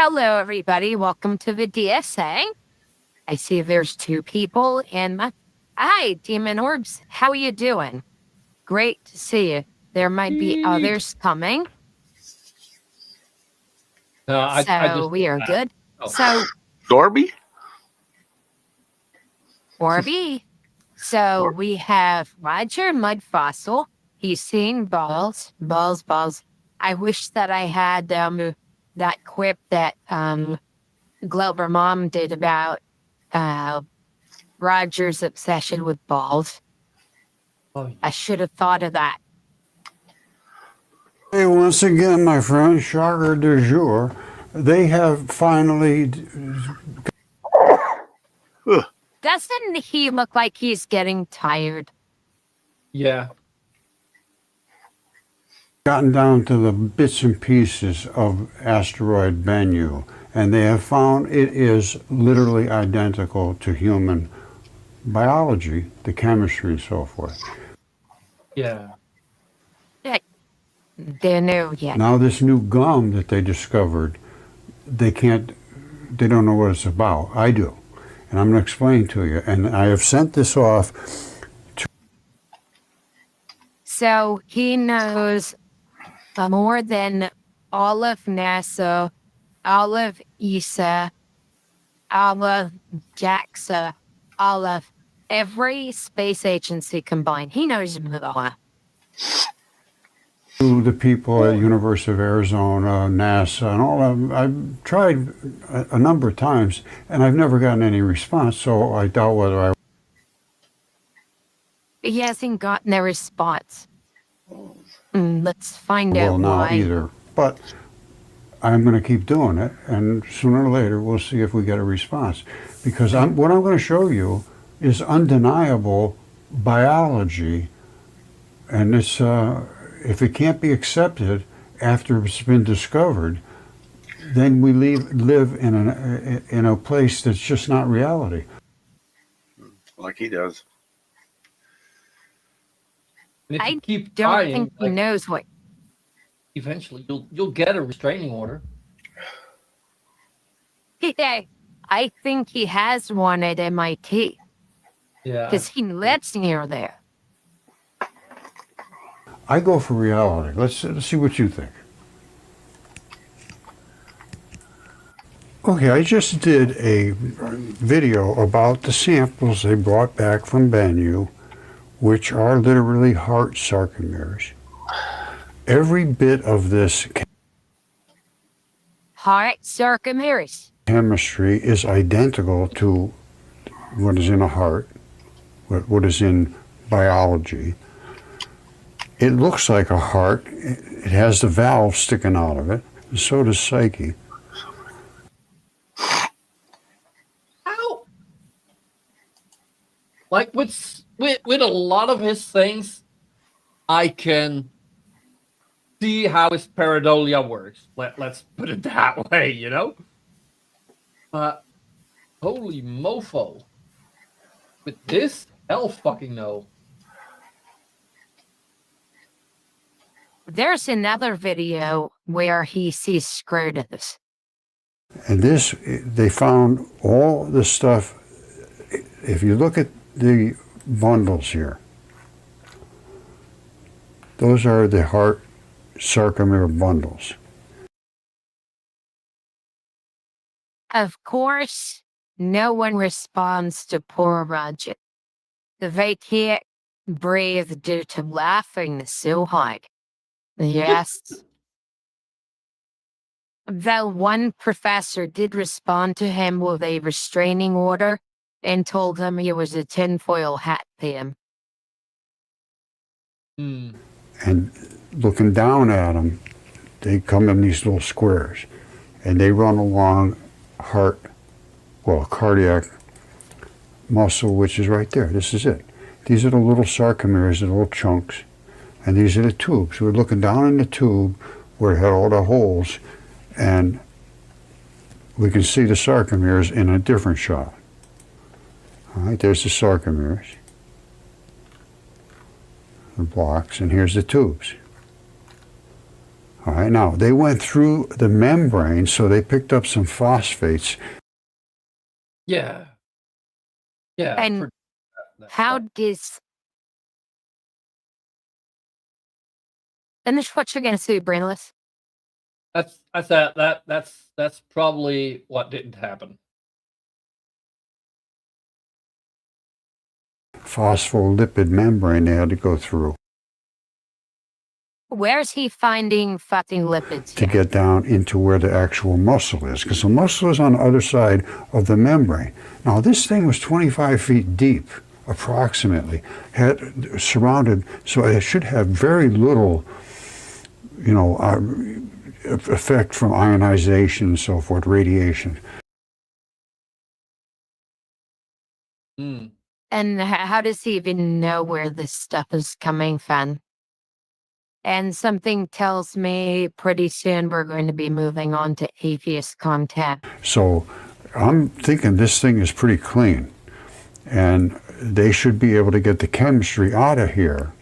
Hello, everybody. Welcome to the DSA. I see there's two people in my... Hi, Demon Orbs. How are you doing? Great to see you. There might be others coming. I just... we are good. Oh. So... Dorby? Orby. So we have Roger Mud Fossil. He's seeing balls. I wish that I had that quip that GloberMom did about Roger's obsession with balls. Oh, yeah. I should have thought of that. Hey, once again, my friend, Shocker DuJour, they have finally... Doesn't he look like he's getting tired? Yeah. gotten down to the bits and pieces of Asteroid Bennu, and they have found it is literally identical to human biology, the chemistry and so forth. Yeah. They're new yet. Now this new gum that they discovered, they don't know what it's about. I do. And I'm going to explain to you. And I have sent this off to... So he knows more than all of NASA, all of ESA, all of JAXA, all of every space agency combined. He knows more. To the people at University of Arizona, NASA, and all of them. I've tried a number of times, and I've never gotten any response, so I doubt whether I... He hasn't gotten a response. Let's find out will now why. either. But I'm going to keep doing it, and sooner or later we'll see if we get a response. Because what I'm going to show you is undeniable biology, and it's... if it can't be accepted after it's been discovered, then we live in a place that's just not reality. Like he does. And if I you keep don't trying, think he knows what. eventually you'll get a restraining order. I think he has one at MIT Yeah. because he lives near there. I go for reality. Let's see what you think. Okay, I just did a video about the samples they brought back from Bennu, which are literally heart sarcomeres. Every bit of this Heart sarcomeres. chemistry is identical to what is in a heart, what is in biology. It looks like a heart. It has the valve sticking out of it. And so does Psyche. How? Like with a lot of his things, I can see how his pareidolia works. Let's put it that way, you know? But holy mofo. With this, hell fucking no. There's another video where he sees scrotus. And this, they found all the stuff. If you look at the bundles here, those are the heart sarcomere bundles. Of course, no one responds to poor Roger. They can't breathe due to laughing so hard. Yes. Though one professor did respond to him with a restraining order and told him he was a tinfoil hat pin. And looking down at them, they come in these little squares. And they run along cardiac muscle, which is right there. This is it. These are the little sarcomeres, the little chunks. And these are the tubes. We're looking down in the tube where it had all the holes, and we can see the sarcomeres in a different shot. All right, there's the sarcomeres, the blocks, and here's the tubes. All right, now they went through the membrane, so they picked up some phosphates. Yeah. Yeah. And how does... Finish what you're going to say, Brainless. That's probably what didn't happen. Phospholipid membrane they had to go through Where's he finding fucking lipids to here? get down into where the actual muscle is, because the muscle is on the other side of the membrane. Now, this thing was 25 feet deep, approximately, had surrounded, so it should have very little, effect from ionization and so forth, radiation. Mm. And how does he even know where this stuff is coming from? And something tells me pretty soon we're going to be moving on to atheist content. So I'm thinking this thing is pretty clean, and they should be able to get the chemistry out of here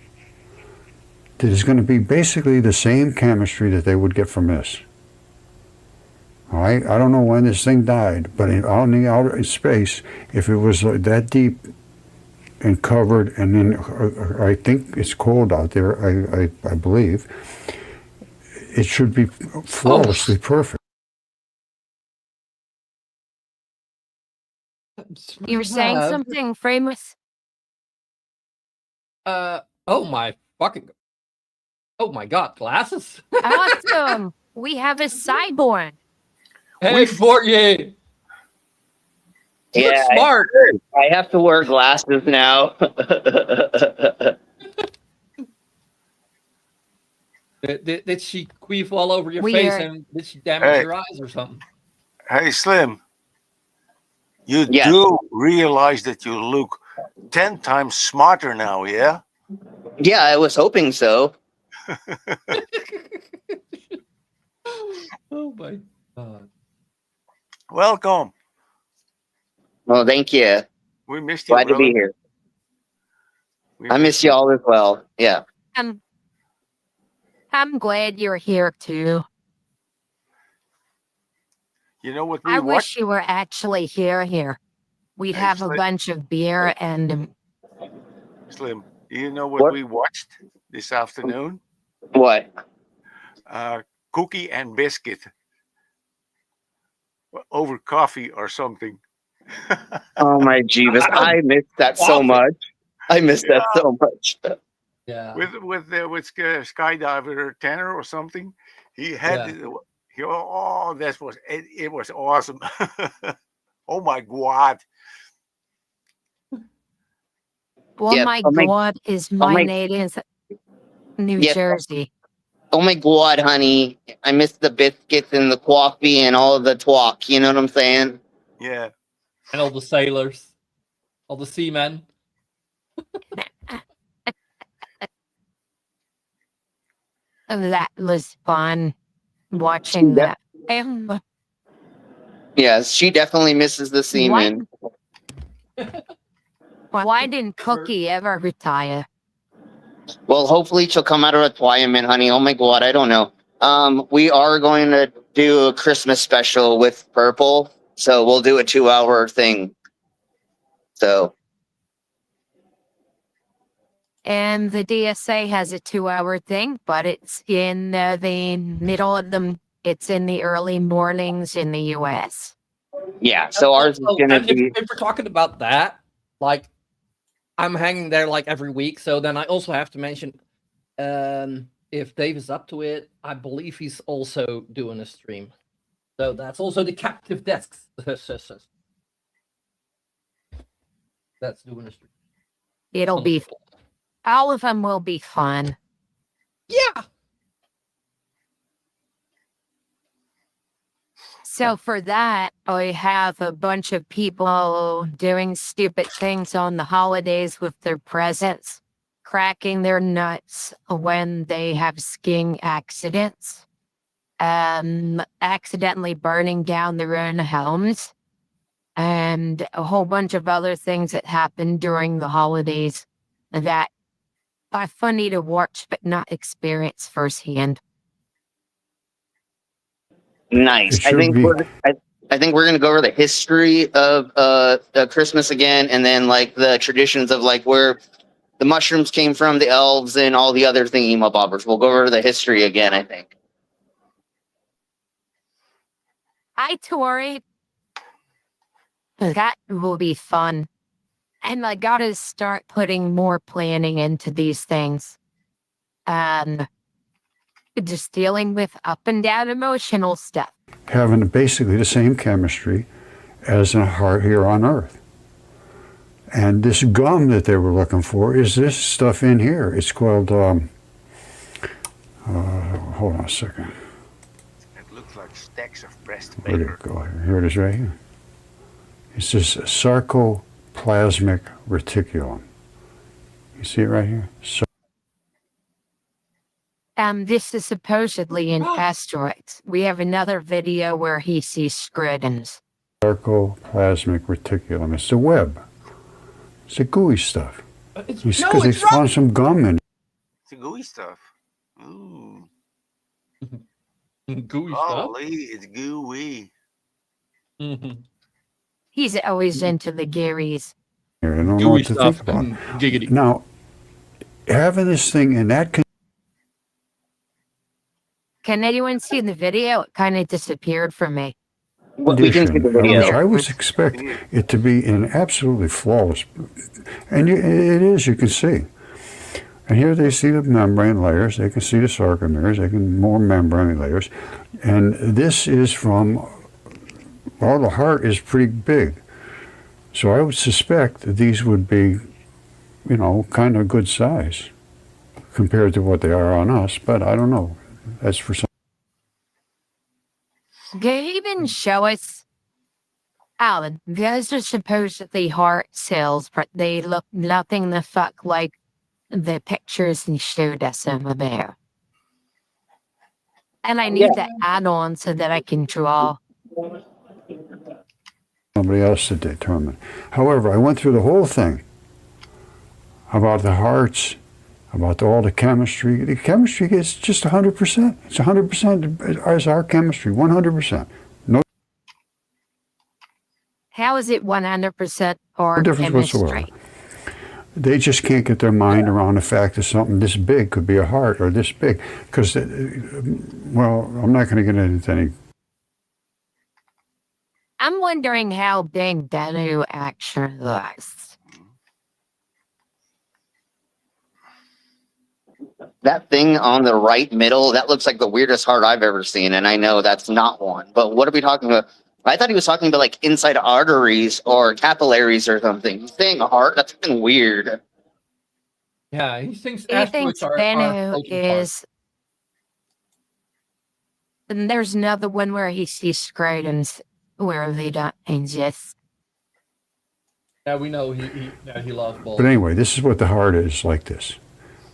that is going to be basically the same chemistry that they would get from this. All right? I don't know when this thing died, but out in the outer space, if it was that deep and covered, and then I think it's cold out there, I believe, it should be flawlessly perfect. You were saying something, Framus? Oh my God, glasses. Awesome! We have a cyborg. Hey, Fortier. Yeah, Look smart. I have to wear glasses now. Did she queef all over your Weird. face, and did she damage your eyes or something? Hey, Slim. You Yeah. do realize that you look 10 times smarter now, yeah? Yeah, I was hoping so. Oh my God. Welcome. Well, thank you. We missed you, Glad to brother. be here. We I miss you all as well. Yeah. I'm glad you're here too. You know what we I watched? wish you were actually here. We'd Hey, have a Slim. bunch of beer and Slim, do you know what we watched this afternoon? What? Cookie and biscuit over coffee or something. Oh my Jeebus. I missed that so much. I missed that so much. Yeah. With skydiver Tanner or something. He had it was awesome. Oh my God. well, my God is my native New Jersey. Oh my God, honey. I missed the biscuits and the coffee and all the talk. You know what I'm saying? Yeah. And all the sailors, all the seamen. That was fun watching that. Yes, she definitely misses the seamen. Why didn't Cookie ever retire? Well, hopefully she'll come out of retirement, honey. Oh my God, I don't know. We are going to do a Christmas special with Purple, so we'll do a 2-hour thing. So. And the DSA has a 2-hour thing, but it's in the middle of them. It's in the early mornings in the U.S. Yeah, so ours is going to be. If we're talking about that, like, I'm hanging there like every week. So then I also have to mention, if Dave is up to it, I believe he's also doing a stream. So that's also the captive desks. That's doing a stream. It'll be. All of them will be fun. Yeah. So for that, I have a bunch of people doing stupid things on the holidays with their presents, cracking their nuts when they have skiing accidents, accidentally burning down their own homes, and a whole bunch of other things that happen during the holidays that are funny to watch but not experience firsthand. Nice. It should be. I think we're gonna go over the history of Christmas again, and then like the traditions of like where the mushrooms came from, the elves, and all the other thingy-mabobbers. We'll go over the history again, I think. Hi, Tori. That will be fun. And I gotta start putting more planning into these things. And just dealing with up and down emotional stuff. Having basically the same chemistry as a heart here on Earth. And this gum that they were looking for is this stuff in here. It's called, hold on a second. It looks like stacks of pressed Where did paper. it go? Here it is right here. It's this sarcoplasmic reticulum. You see it right here? This is supposedly in asteroids. We have another video where he sees scrutins. Sarcoplasmic reticulum. It's the web. It's the gooey stuff. It's, Because they found some gum in it. It's the gooey stuff. Ooh. gooey stuff. Golly, it's gooey. He's always into the Garys. I don't know Gooey what to stuff. think about. Giggity. Now, having this thing in that Can anyone see the video? It kind of disappeared from me. We can see the condition, video. I would expect it to be in absolutely flawless. And it is, you can see. And here they see the membrane layers, they can see the sarcomeres, they can more membrane layers. And this is from, well, the heart is pretty big. So I would suspect that these would be, you know, kind of good size compared to what they are on us, but I don't know. That's for some. Can you even show us? Alan, those are supposedly heart cells, but they look nothing the fuck like the pictures he showed us over there. And I need that add-on so that I can draw. Somebody else to determine. However, I went through the whole thing about the hearts, about all the chemistry. The chemistry is just 100%. It's 100% as our chemistry, 100%. No How is it 100% our difference chemistry? whatsoever. They just can't get their mind around the fact that something this big could be a heart or this big. Because, well, I'm not going to get into any. I'm wondering how big Bennu actually was. That thing on the right middle, that looks like the weirdest heart I've ever seen, and I know that's not one. But what are we talking about? I thought he was talking about like inside arteries or capillaries or something. He's saying a heart? That's fucking weird. Yeah, he thinks He thinks asteroids are Bennu floating hearts. is. And there's another one where he sees scrotums where they don't exist. Yeah, we know he loves balls. But anyway, this is what the heart is, like this.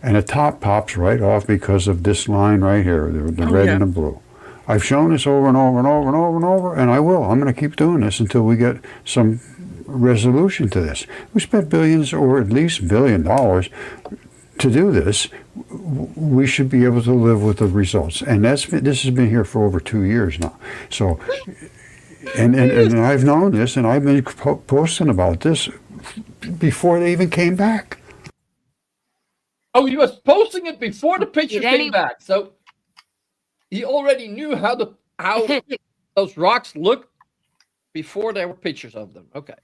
And the top pops right off because of this line right here, the red and the blue. I've shown this over and over and over and over and over, and I will. I'm going to keep doing this until we get some resolution to this. We spent billions or at least $1 billion to do this. We should be able to live with the results. And this has been here for over 2 years now. So, and I've known this, and I've been posting about this before they even came back. Oh, he was posting it before the pictures came back. So he already knew how those rocks looked before there were pictures of them. Okay.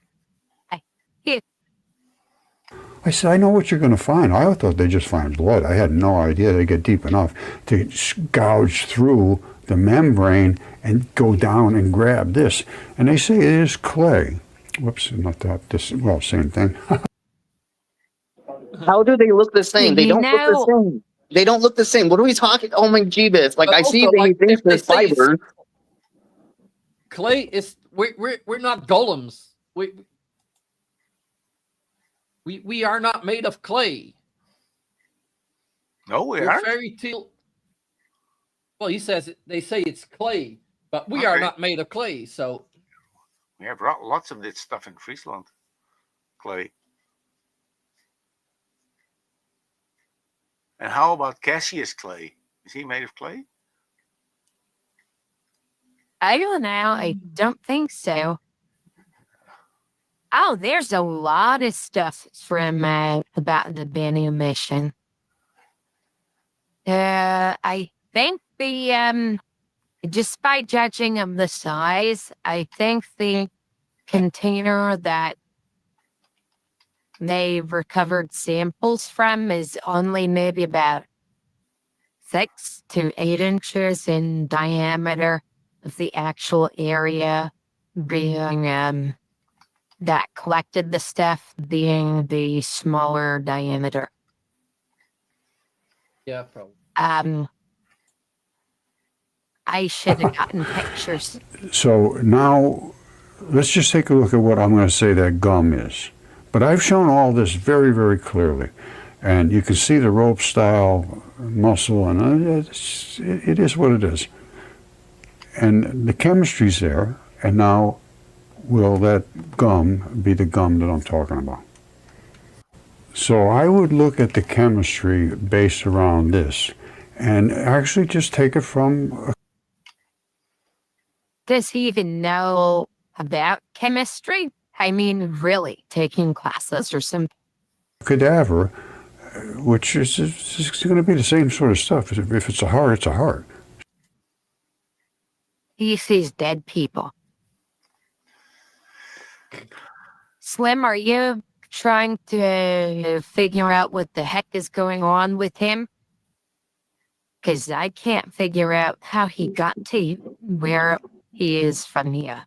I said, I know what you're going to find. I thought they'd just find blood. I had no idea they'd get deep enough to gouge through the membrane and go down and grab this. And they say it is clay. Whoops, not that. This, well, same thing. How do they look the same? They don't look the same. They don't look the same. What are we talking? Oh my jeebus! Like, But I see also, that he like, thinks if they there's say it's- fibers. Clay is we're not golems. We are not made of clay. No, we We're aren't. fairy tale. Well, he says they say it's clay, but we are Okay. not made of clay. So We have lots of this stuff in Friesland. Clay. And how about Cassius clay? Is he made of clay? I don't know. I don't think so. Oh, there's a lot of stuff from about the Bennu mission. I think just by judging of the size, I think the container that they've recovered samples from is only maybe about 6 to 8 inches in diameter, of the actual area being that collected the stuff being the smaller diameter. Yeah, probably. I should have gotten pictures. So now, let's just take a look at what I'm going to say that gum is. But I've shown all this very, very clearly. And you can see the rope style muscle, and it is what it is. And the chemistry's there, and now will that gum be the gum that I'm talking about? So I would look at the chemistry based around this, and actually just take it from... Does he even know about chemistry? I mean, really, taking classes or something? cadaver, which is going to be the same sort of stuff. If it's a heart, it's a heart. He sees dead people. Slim, are you trying to figure out what the heck is going on with him? Because I can't figure out how he got to where he is from here.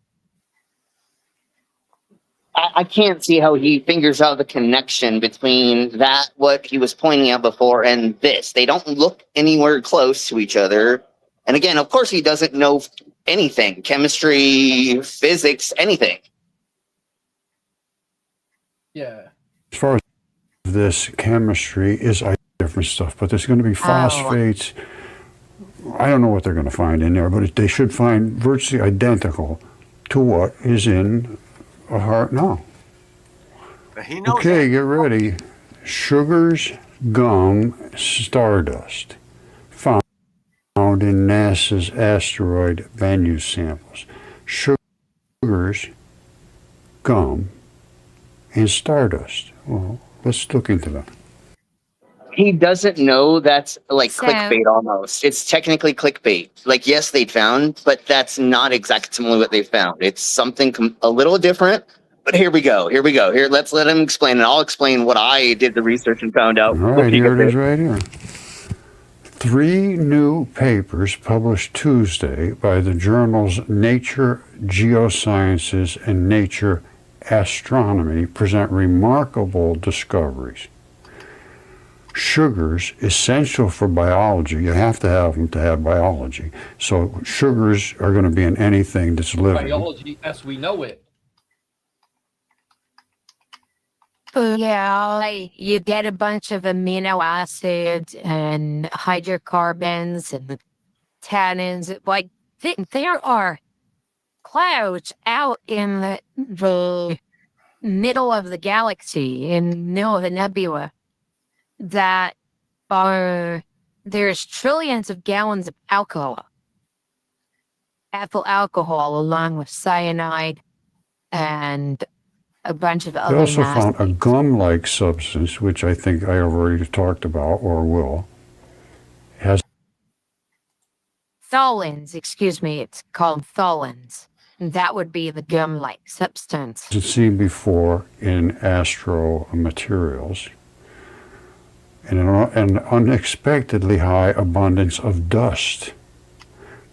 I can't see how he figures out the connection between that, what he was pointing out before, and this. They don't look anywhere close to each other. And again, of course, he doesn't know anything. Chemistry, physics, anything. Yeah. As far as this chemistry is different stuff, but there's going to be phosphates. I don't know what they're going to find in there, but they should find virtually identical to what is in a heart now. He knows Okay, that. get ready. Sugars, gum, stardust, found in NASA's Asteroid Bennu samples. Sugars, gum, and stardust. Well, let's look into that. He doesn't know that's like So- clickbait almost. It's technically clickbait. Like, yes, they found, but that's not exactly what they found. It's something a little different. But here we go. Here, let's let him explain, and I'll explain what I did the research and found out. All right, here it is right here. 3 new papers published Tuesday by the journals Nature Geosciences and Nature Astronomy present remarkable discoveries. Sugars, essential for biology. You have to have them to have biology. So sugars are going to be in anything that's living. Biology as we know it. Yeah, you get a bunch of amino acids and hydrocarbons and tannins. Like, there are clouds out in the middle of the galaxy, in the middle of the nebula, that there's trillions of gallons of alcohol. Ethyl alcohol along with cyanide and a bunch of other They also nasty found a gum-like substance, which I think I already talked about or will. Has tholins, excuse me, it's called tholins. That would be the gum-like substance. been seen before in astro materials. And an unexpectedly high abundance of dust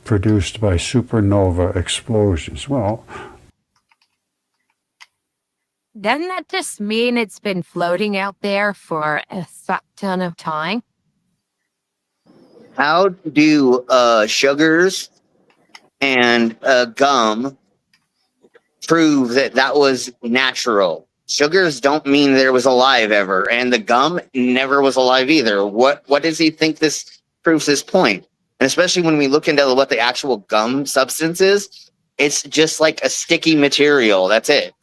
produced by supernova explosions. Well, Doesn't that just mean it's been floating out there for a fuck ton of time? How do sugars and gum prove that that was natural? Sugars don't mean there was alive ever, and the gum never was alive either. What does he think this proves his point? And especially when we look into what the actual gum substance is, it's just like a sticky material. That's it.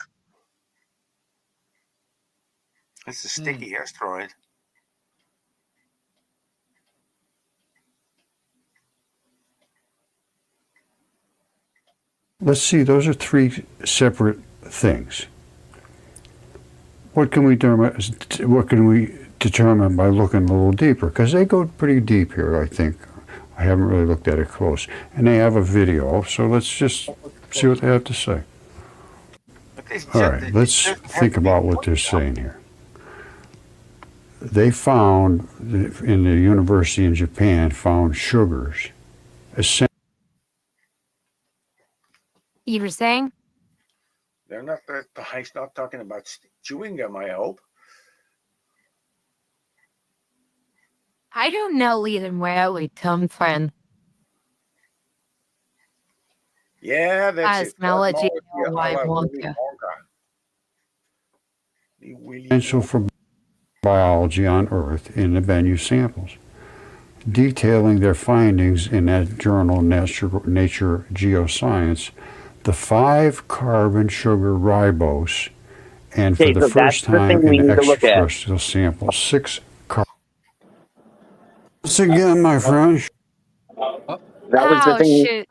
It's a sticky asteroid. let's see, those are three separate things. What can we determine by looking a little deeper? Because they go pretty deep here, I think. I haven't really looked at it close. And they have a video, so let's just see what they have to say. All right, let's think about what they're saying here. They found, in the university in Japan, found sugars. You were saying? They're not. He's not talking about chewing gum, I hope. I don't know even where we come from. Yeah, that's it. Cosmology, Yeah, why I won't Willy you? Wonka. Potential for biology on Earth in the Bennu samples, detailing their findings in that journal, Nature Geoscience, the 5-carbon sugar ribose, and for the first time in extraterrestrial samples, 6 carbon. Once again, my friend, That was the thing. Shoot.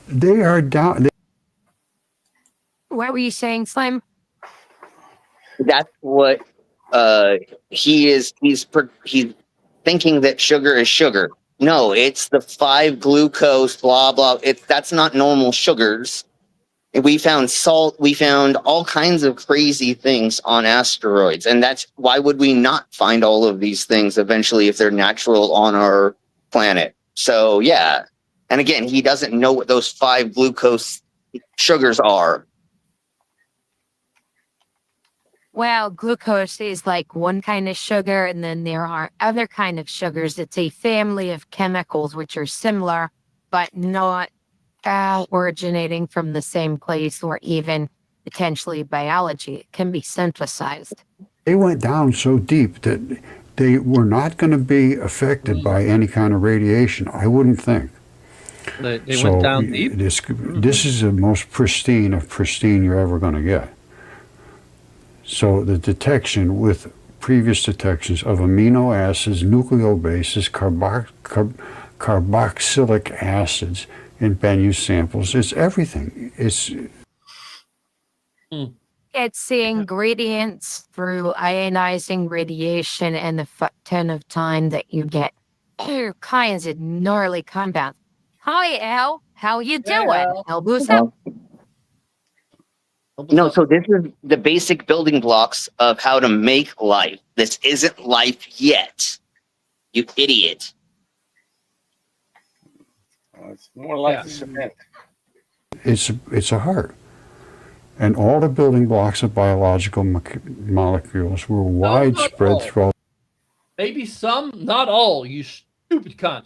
they are down. What were you saying, Slim? That's what he's thinking that sugar is sugar. No, it's the 5-glucose, blah blah. That's not normal sugars. We found salt. We found all kinds of crazy things on asteroids, and that's why would we not find all of these things eventually if they're natural on our planet? So yeah, and again, he doesn't know what those 5-glucose sugars are. Well, glucose is like one kind of sugar, and then there are other kind of sugars. It's a family of chemicals which are similar, but not originating from the same place or even potentially biology. It can be synthesized. They went down so deep that they were not going to be affected by any kind of radiation, I wouldn't think. They went down deep? This is the most pristine of pristine you're ever going to get. So the detection with previous detections of amino acids, nucleobases, carboxylic acids in Bennu samples, it's everything. It's the ingredients through ionizing radiation and the fuck ton of time that you get all kinds of gnarly compounds. Hi, Al. How you doing? Al Busa? No, so this is the basic building blocks of how to make life. This isn't life yet, you idiot. It's more like the cement. it's a heart. And all the building blocks of biological molecules were widespread throughout. Maybe some, not all, you stupid cunt.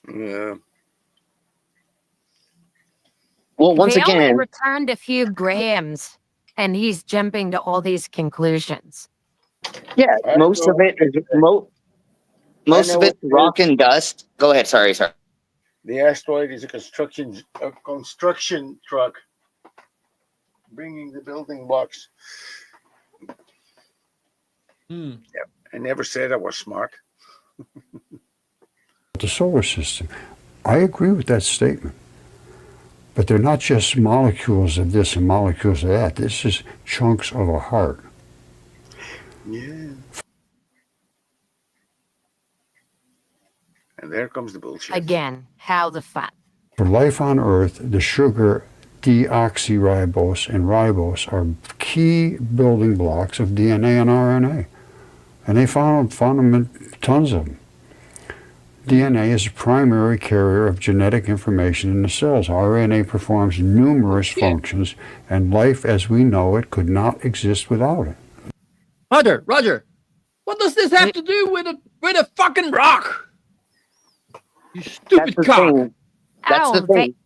Yeah. Well, once they only again, returned a few grams, and he's jumping to all these conclusions. yeah, most of it is most of it's rock and dust. Go ahead. Sorry. The asteroid is a construction truck bringing the building blocks. Yep. I never said I was smart. The solar system. I agree with that statement. But they're not just molecules of this and molecules of that. This is chunks of a heart. Yeah. And there comes the bullshit. Again, how the fuck? For life on Earth, the sugar deoxyribose and ribose are key building blocks of DNA and RNA. And they found them in tons of them. DNA is a primary carrier of genetic information in the cells. RNA performs numerous functions, and life as we know it could not exist without it. Roger, what does this have to do with a fucking rock? You stupid cock. That's the thing.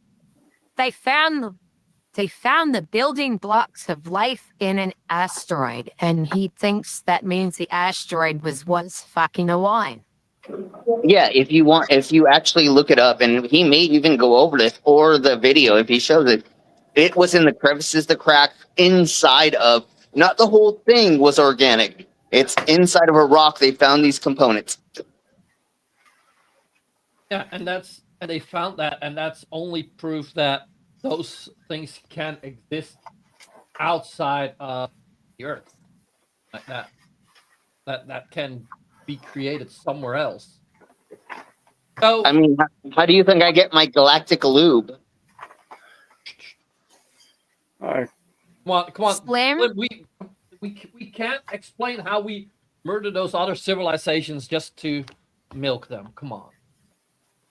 They found the building blocks of life in an asteroid, and he thinks that means the asteroid was once fucking alive. Yeah, if you actually look it up, and he may even go over this or the video if he shows it, it was in the crevices, the crack inside of, not the whole thing was organic. It's inside of a rock. They found these components. Yeah, and they found that, and that's only proof that those things can exist outside of the Earth, like that can be created somewhere else. So I mean, how do you think I get my galactic lube? All right. come on, Slim? we can't explain how we murder those other civilizations just to milk them. Come on.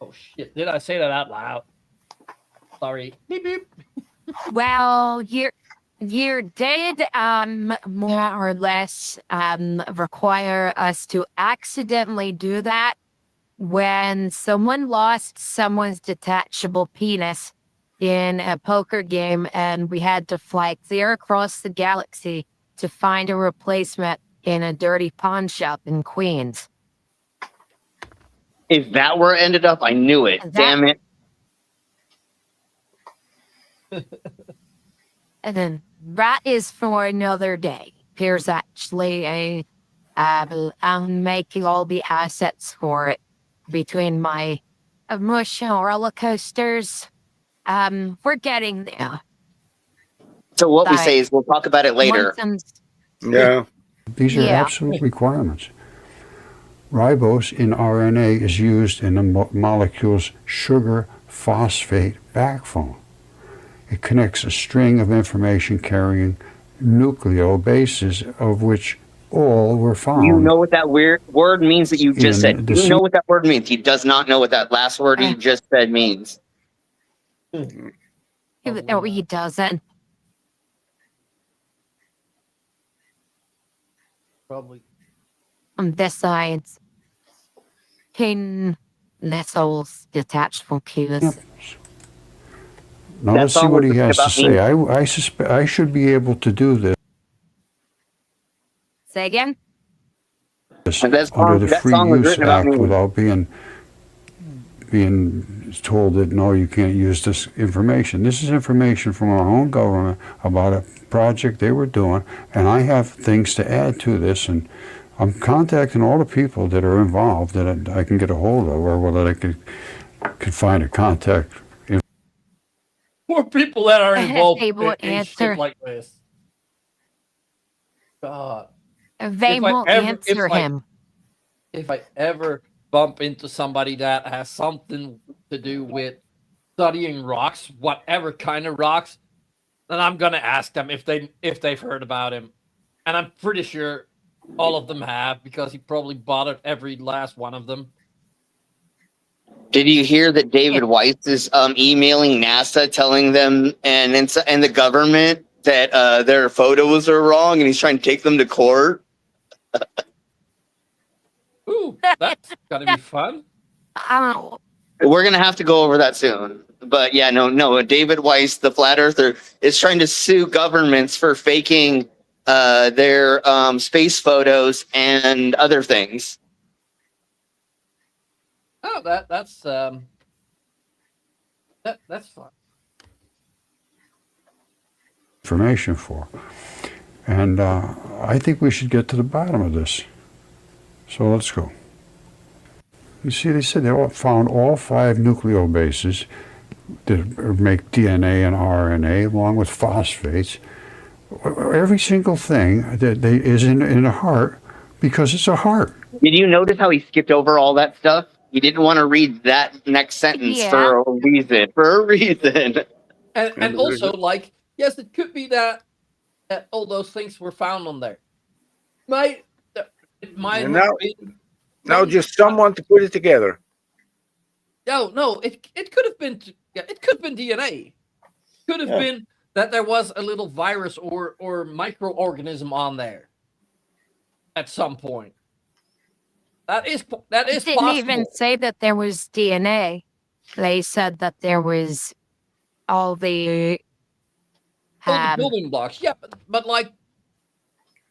Oh shit! Did I say that out loud? Sorry. Beep beep. Well, you did more or less require us to accidentally do that when someone lost someone's detachable penis in a poker game, and we had to fly clear across the galaxy to find a replacement in a dirty pawn shop in Queens. Is that where it ended up? I knew it. Damn it. And then that is for another day. Here's actually I'm making all the assets for it between my emotional roller coasters. We're getting there. So what we Sorry. say is we'll talk about it later. Yeah. These are Yeah. absolute requirements. Ribose in RNA is used in the molecule's sugar phosphate backbone. It connects a string of information carrying nucleobases, of which all were found. You know what that weird word means that you just In said. the You know what that word means. He does not know what that last word he just said means. No, he doesn't. Probably. Besides, Nestle's detachable penis. Yep. Now That let's see song what was he has to about me. say. I suspect I should be able to do this Say again? under the that Free song was Use written about Act me. without being told that no, you can't use this information. This is information from our own government about a project they were doing, and I have things to add to this, and I'm contacting all the people that are involved that I can get a hold of, or that I could find a contact. Poor people that are involved They in, won't in answer. shit like this. God. They If I won't ever- answer if I- him. If I ever bump into somebody that has something to do with studying rocks, whatever kind of rocks, then I'm gonna ask them if they've heard about him. And I'm pretty sure all of them have, because he probably bothered every last one of them. Did you hear that David Weiss is emailing NASA, telling them and the government that their photos are wrong, and he's trying to take them to court? Ooh, that's gonna be fun. Oh, We're gonna have to go over that soon. But yeah, no. David Weiss, the flat earther, is trying to sue governments for faking their space photos and other things. Oh, that's fun. Information for. And I think we should get to the bottom of this. So let's go. You see, they said they found all 5 nucleobases that make DNA and RNA, along with phosphates. Every single thing that is in a heart, because it's a heart. Did you notice how he skipped over all that stuff? He didn't want to read that next sentence Yeah. for a reason. And also, like, yes, it could be that all those things were found on there. It might And have been. Now just someone to put it together. No, it could have been. It could have been DNA. Could have been that there was a little virus or microorganism on there at some point. That is didn't possible. even say that there was DNA. They said that there was all the All the building blocks. Yeah, but like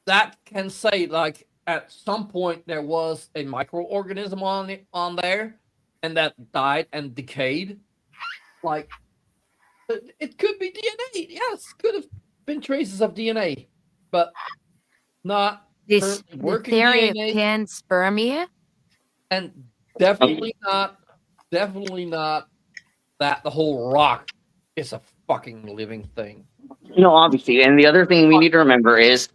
that can say like at some point there was a microorganism on there, and that died and decayed. Like it could be DNA. Yes, could have been traces of DNA, but not this currently the working theory DNA. of panspermia. And definitely not that the whole rock is a fucking living thing. Obviously. And the other thing we need to remember is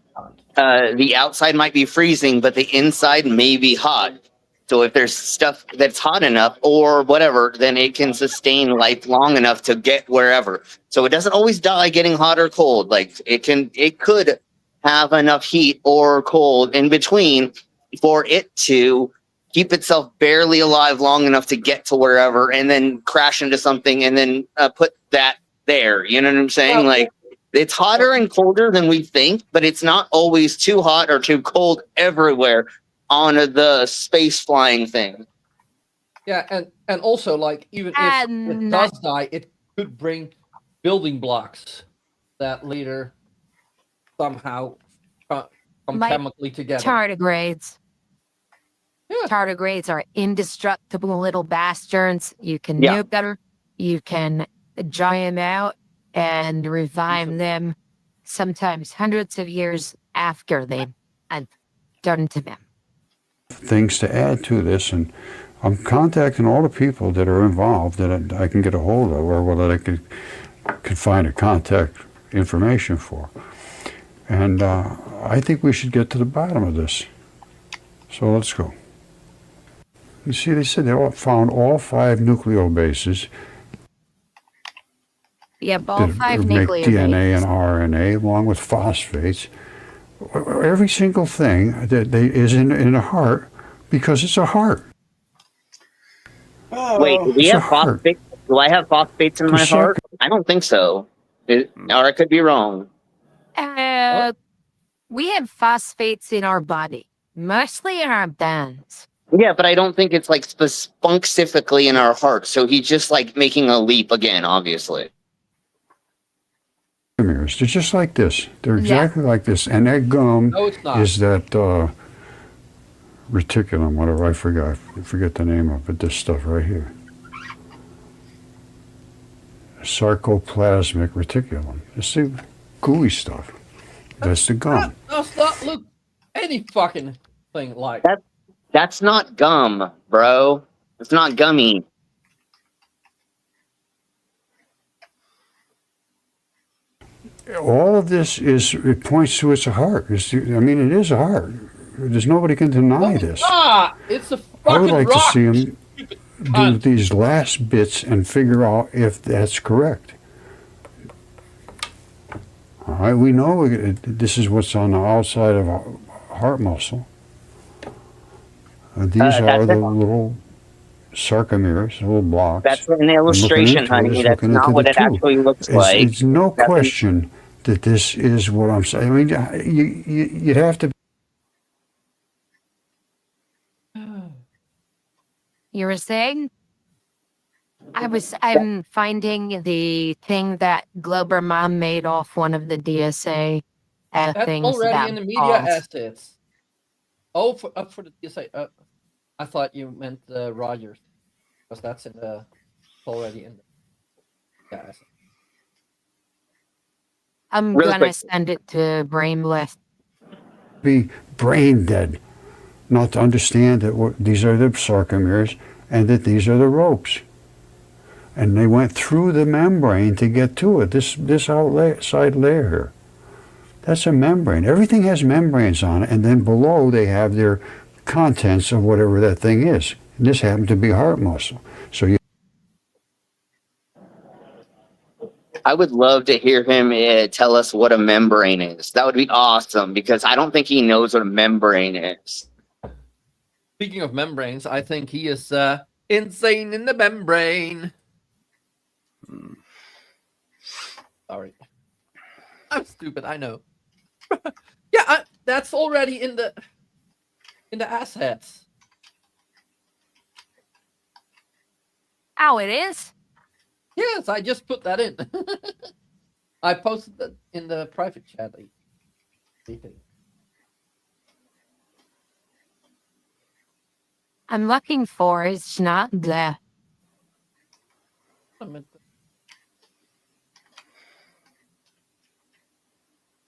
the outside might be freezing, but the inside may be hot. So if there's stuff that's hot enough or whatever, then it can sustain life long enough to get wherever. So it doesn't always die getting hot or cold. Like it could have enough heat or cold in between for it to keep itself barely alive long enough to get to wherever and then crash into something and then put that there. You know what I'm saying? Like, it's hotter and colder than we think, but it's not always too hot or too cold everywhere on the space flying thing. Yeah, and also, like, even if it does die, it could bring building blocks that later somehow come chemically together. Tardigrades. Yeah. Tardigrades are indestructible little bastards. You can nuke them. You can dry them out and revive them sometimes hundreds of years after they've done to them. Things to add to this, and I'm contacting all the people that are involved that I can get a hold of, or that I could find a contact information for. And I think we should get to the bottom of this. So let's go. You see, they said they found all 5 nucleobases. Yep, all 5 make nucleobases. DNA and RNA along with phosphates. Every single thing that is in a heart because it's a heart. Wait, do we have phosphates? Do I have phosphates in my heart? I don't think so. Or I could be wrong. We have phosphates in our body, mostly in our bones. Yeah, but I don't think it's like specifically in our heart. So he's just like making a leap again, obviously. They're just like this. They're exactly like this. And that gum is that reticulum, whatever, I forget the name of it, this stuff right here. Sarcoplasmic reticulum. It's the gooey stuff. That's the gum. That's not look any fucking thing like that. That's not gum, bro. It's not gummy. All of this it points to it's a heart. It is a heart. There's nobody can deny this. It's a fucking I would like rock. to see him do these last bits and figure out if that's correct. All right, we know this is what's on the outside of a heart muscle. These are the little sarcomeres, little blocks. That's an illustration, honey. That's not what it actually looks like. It's no question that this is what I'm saying. I mean, you'd have to. You were saying? I'm finding the thing that GloberMom made off one of the DSA That's things. already in the media assets. Oh, for the DSA. I thought you meant Rogers, because that's already in the asset. I'm gonna send it to Brainless. Be brain dead, not to understand that these are the sarcomeres and that these are the ropes. And they went through the membrane to get to it. This outside layer here, that's a membrane. Everything has membranes on it, and then below they have their contents of whatever that thing is. And this happened to be heart muscle. So I would love to hear him tell us what a membrane is. That would be awesome, because I don't think he knows what a membrane is. Speaking of membranes, I think he is insane in the membrane. Sorry. I'm stupid, I know. Yeah, that's already in the assets. Oh, it is? Yes, I just put that in. I posted that in the private chat. I'm looking for it's not there.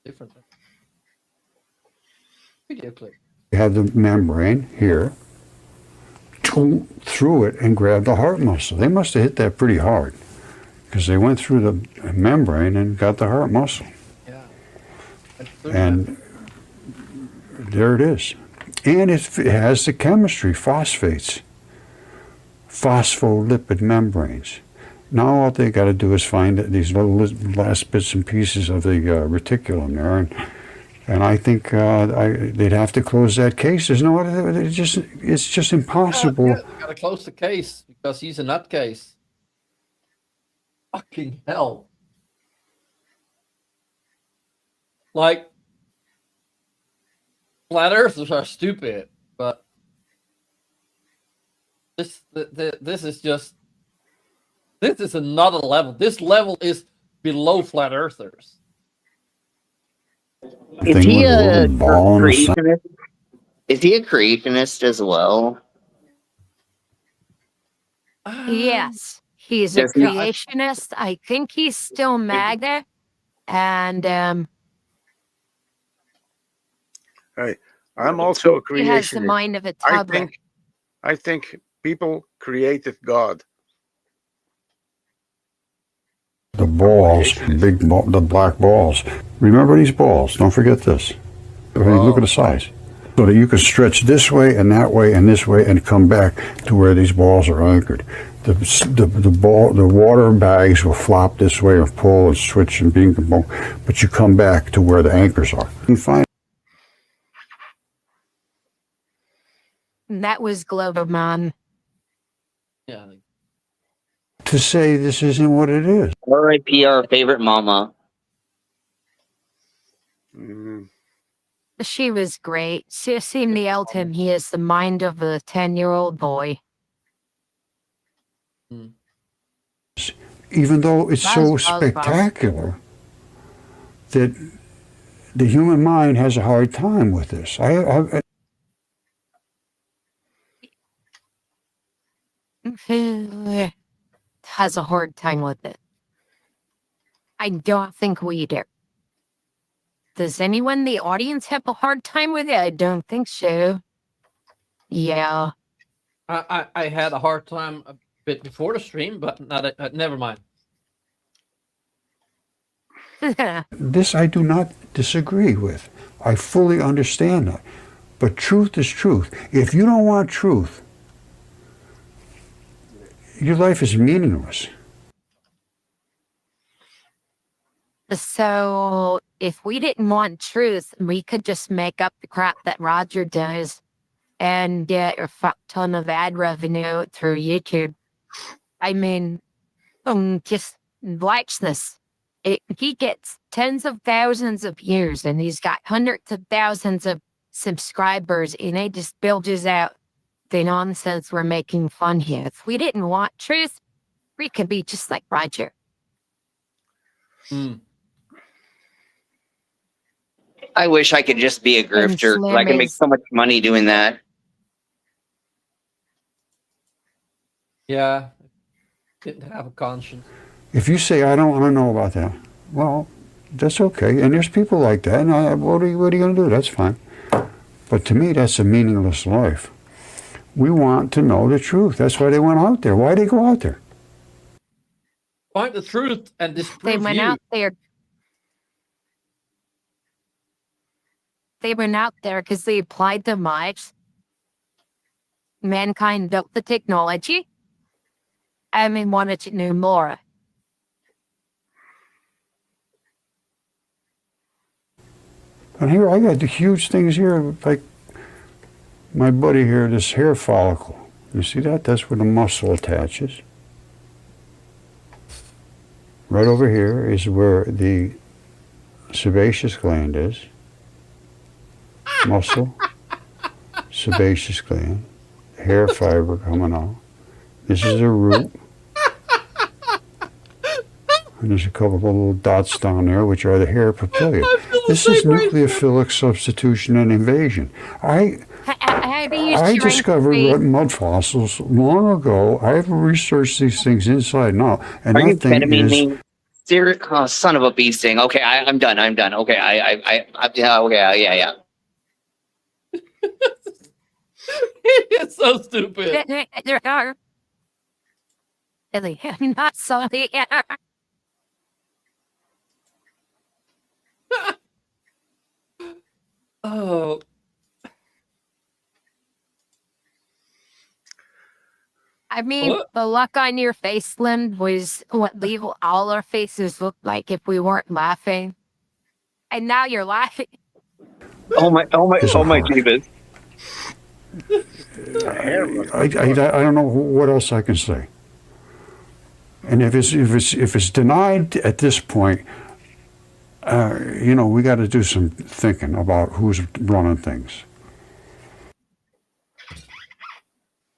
Different video clip. you have the membrane here, through it and grab the heart muscle. They must have hit that pretty hard, because they went through the membrane and got the heart muscle. Yeah. And there it is. And it has the chemistry, phosphates, phospholipid membranes. Now all they got to do is find these little last bits and pieces of the reticulum there, and I think they'd have to close that case. There's no other. It's just impossible. Yeah, gotta close the case because he's a nutcase. Fucking hell! Like, flat earthers are stupid, but this is just. This is another level. This level is below flat earthers. Is he a creationist? Is he a creationist as well? Yes, he's a creationist. I think he's still MAGA, and Hey, I'm also a creationist. he has the mind of a toddler. I think people created God. The balls, the black balls. Remember these balls. Don't forget this. Look at the size. So that you can stretch this way and that way and this way and come back to where these balls are anchored. The water bags will flop this way and pull and switch and bing and boom, but you come back to where the anchors are. And find. That was GloberMom. Yeah. To say this isn't what it is. R.I.P. our favorite mama. Mm. She was great. She seemed to tell him he has the mind of a 10-year-old boy. Even though it's so spectacular that the human mind has a hard time with this. Has a hard time with it. I don't think we do. Does anyone in the audience have a hard time with it? I don't think so. Yeah. I had a hard time a bit before the stream, but not, never mind. This I do not disagree with. I fully understand that. But truth is truth. If you don't want truth, your life is meaningless. So, if we didn't want truth, we could just make up the crap that Roger does and get a fuck ton of ad revenue through YouTube. I mean, just watch this. He gets tens of thousands of views and he's got hundreds of thousands of subscribers, and it just bilges out the nonsense we're making fun here. If we didn't want truth, we could be just like Roger. I wish I could just be a grifter. I can make so much money doing that. Yeah, didn't have a conscience. If you say, I don't want to know about that, well, that's okay. And there's people like that. And what are you going to do? That's fine. But to me, that's a meaningless life. We want to know the truth. That's why they went out there. Why they go out there? Find the truth and disprove They went out there. They went out there because they applied the minds. Mankind built the technology. And they wanted to know more. And here, I got the huge things here, like my buddy here, this hair follicle. You see that? That's where the muscle attaches. Right over here is where the sebaceous gland is. Muscle, sebaceous gland, hair fiber coming out. This is the root. And there's a couple of little dots down there, which are the hair papillae. This is nucleophilic substitution and invasion. I discovered mud fossils long ago. I've researched these things inside and out. And Are you that thing is... Oh, son of a bee sting. Okay, I'm done. Okay, yeah. It's so stupid. Really, I'm not sorry. Oh, I mean, what? the look on your face, Slim, was what all our faces looked like if we weren't laughing. And now you're laughing. Is a heart. Jesus. I don't know what else I can say. And if it's denied at this point, we got to do some thinking about who's running things.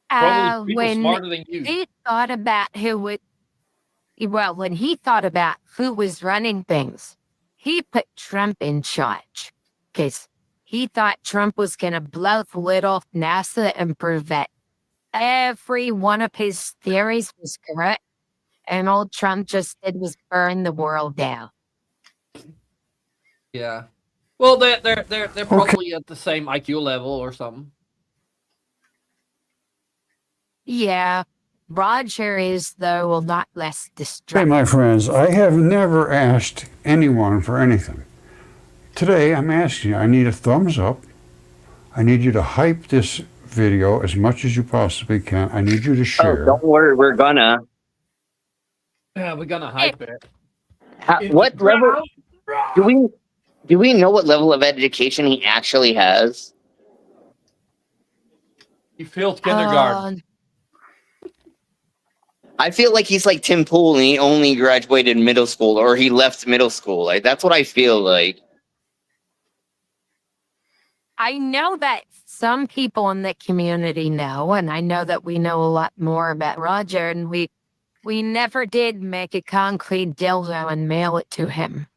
Probably people When smarter than you. he thought about when he thought about who was running things, he put Trump in charge because he thought Trump was going to blow the lid off NASA and prove that every one of his theories was correct. And all Trump just did was burn the world down. Yeah. Well, they're probably at the same IQ level or something. Yeah. Roger is, though, a lot less Hey, destructive. my friends, I have never asked anyone for anything. Today, I'm asking you, I need a thumbs up. I need you to hype this video as much as you possibly can. I need you to Oh, share. don't worry, we're gonna. Yeah, we're gonna hype it. What level? Do we know what level of education he actually has? He failed kindergarten. I feel like he's like Tim Pool and he only graduated middle school or he left middle school. Like that's what I feel like. I know that some people in the community know, and I know that we know a lot more about Roger, and we never did make a concrete dildo and mail it to him.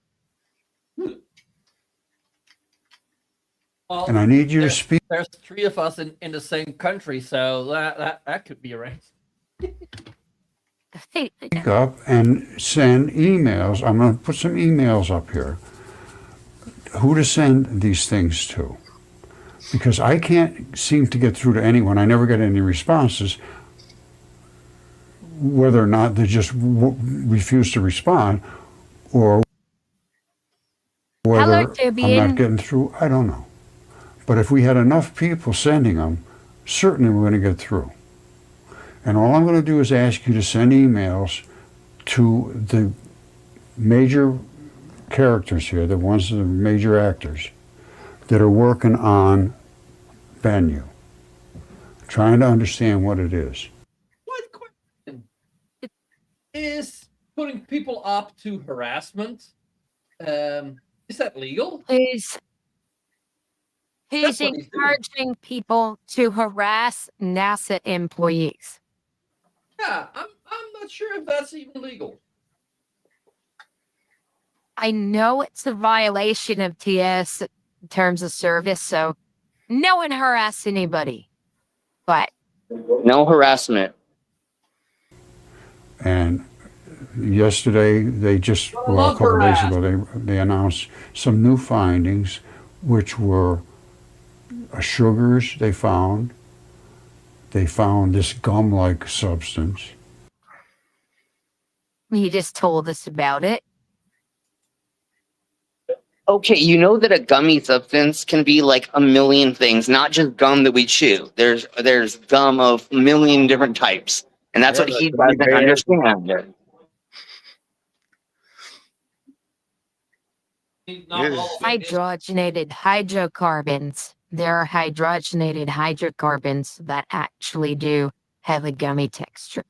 Well, And I need you to speak there's 3 of us in the same country, so that could be arranged. up and send emails. I'm going to put some emails up here. Who to send these things to. Because I can't seem to get through to anyone. I never get any responses. Whether or not they just refuse to respond or whether Hello, I'm Jubian. not getting through, I don't know. But if we had enough people sending them, certainly we're going to get through. And all I'm going to do is ask you to send emails to the major characters here, the ones that are major actors, that are working on Bennu, trying to understand what it is. What question? Is putting people up to harassment, is that legal? He's That's what he's doing. encouraging people to harass NASA employees. Yeah, I'm not sure if that's even legal. I know it's a violation of TS terms of service, so no one harass anybody. But No harassment. And yesterday, they just, I well, a love couple days harassment. ago, they announced some new findings, which were sugars they found. They found this gum-like substance. he just told us about it. Okay, you know that a gummy substance can be like a million things, not just gum that we chew. There's gum of a million different types. And that's Yeah, what he that's right, doesn't man. understand. Not all of it is- Hydrogenated hydrocarbons. There are hydrogenated hydrocarbons that actually do have a gummy texture.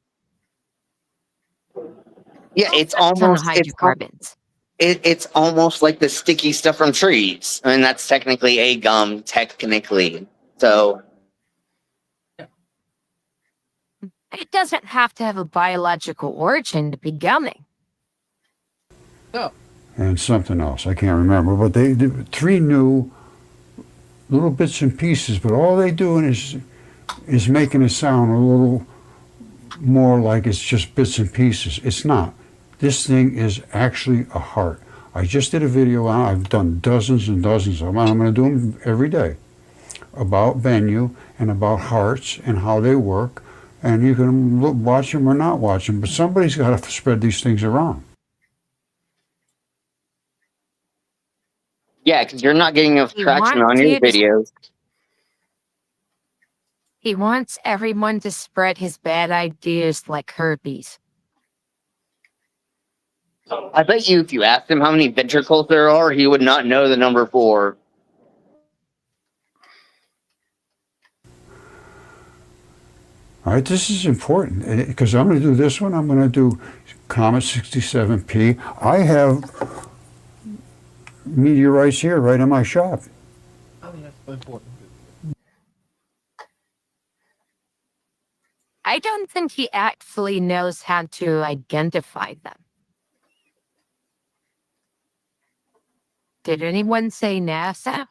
Yeah, it's Ton of almost hydrocarbons. it's almost like the sticky stuff from trees. I mean, that's technically a gum, technically. So It doesn't have to have a biological origin to be gummy. No. And something else, I can't remember, but they 3 new little bits and pieces, but all they doing is making it sound a little more like it's just bits and pieces. It's not. This thing is actually a heart. I just did a video on it. I've done dozens and dozens of them, and I'm going to do them every day about Bennu and about hearts and how they work. and you can watch them or not watch them, but somebody's got to spread these things around. Yeah, because you're not getting enough You traction want on your to- videos. He wants everyone to spread his bad ideas like herpes. I bet you if you asked him how many ventricles there are, he would not know the number 4. All right, this is important because I'm going to do this one. I'm going to do Comet 67P. I have meteorites here right in my shop. Oh, that's so important. I don't think he actually knows how to identify them. Did anyone say NASA?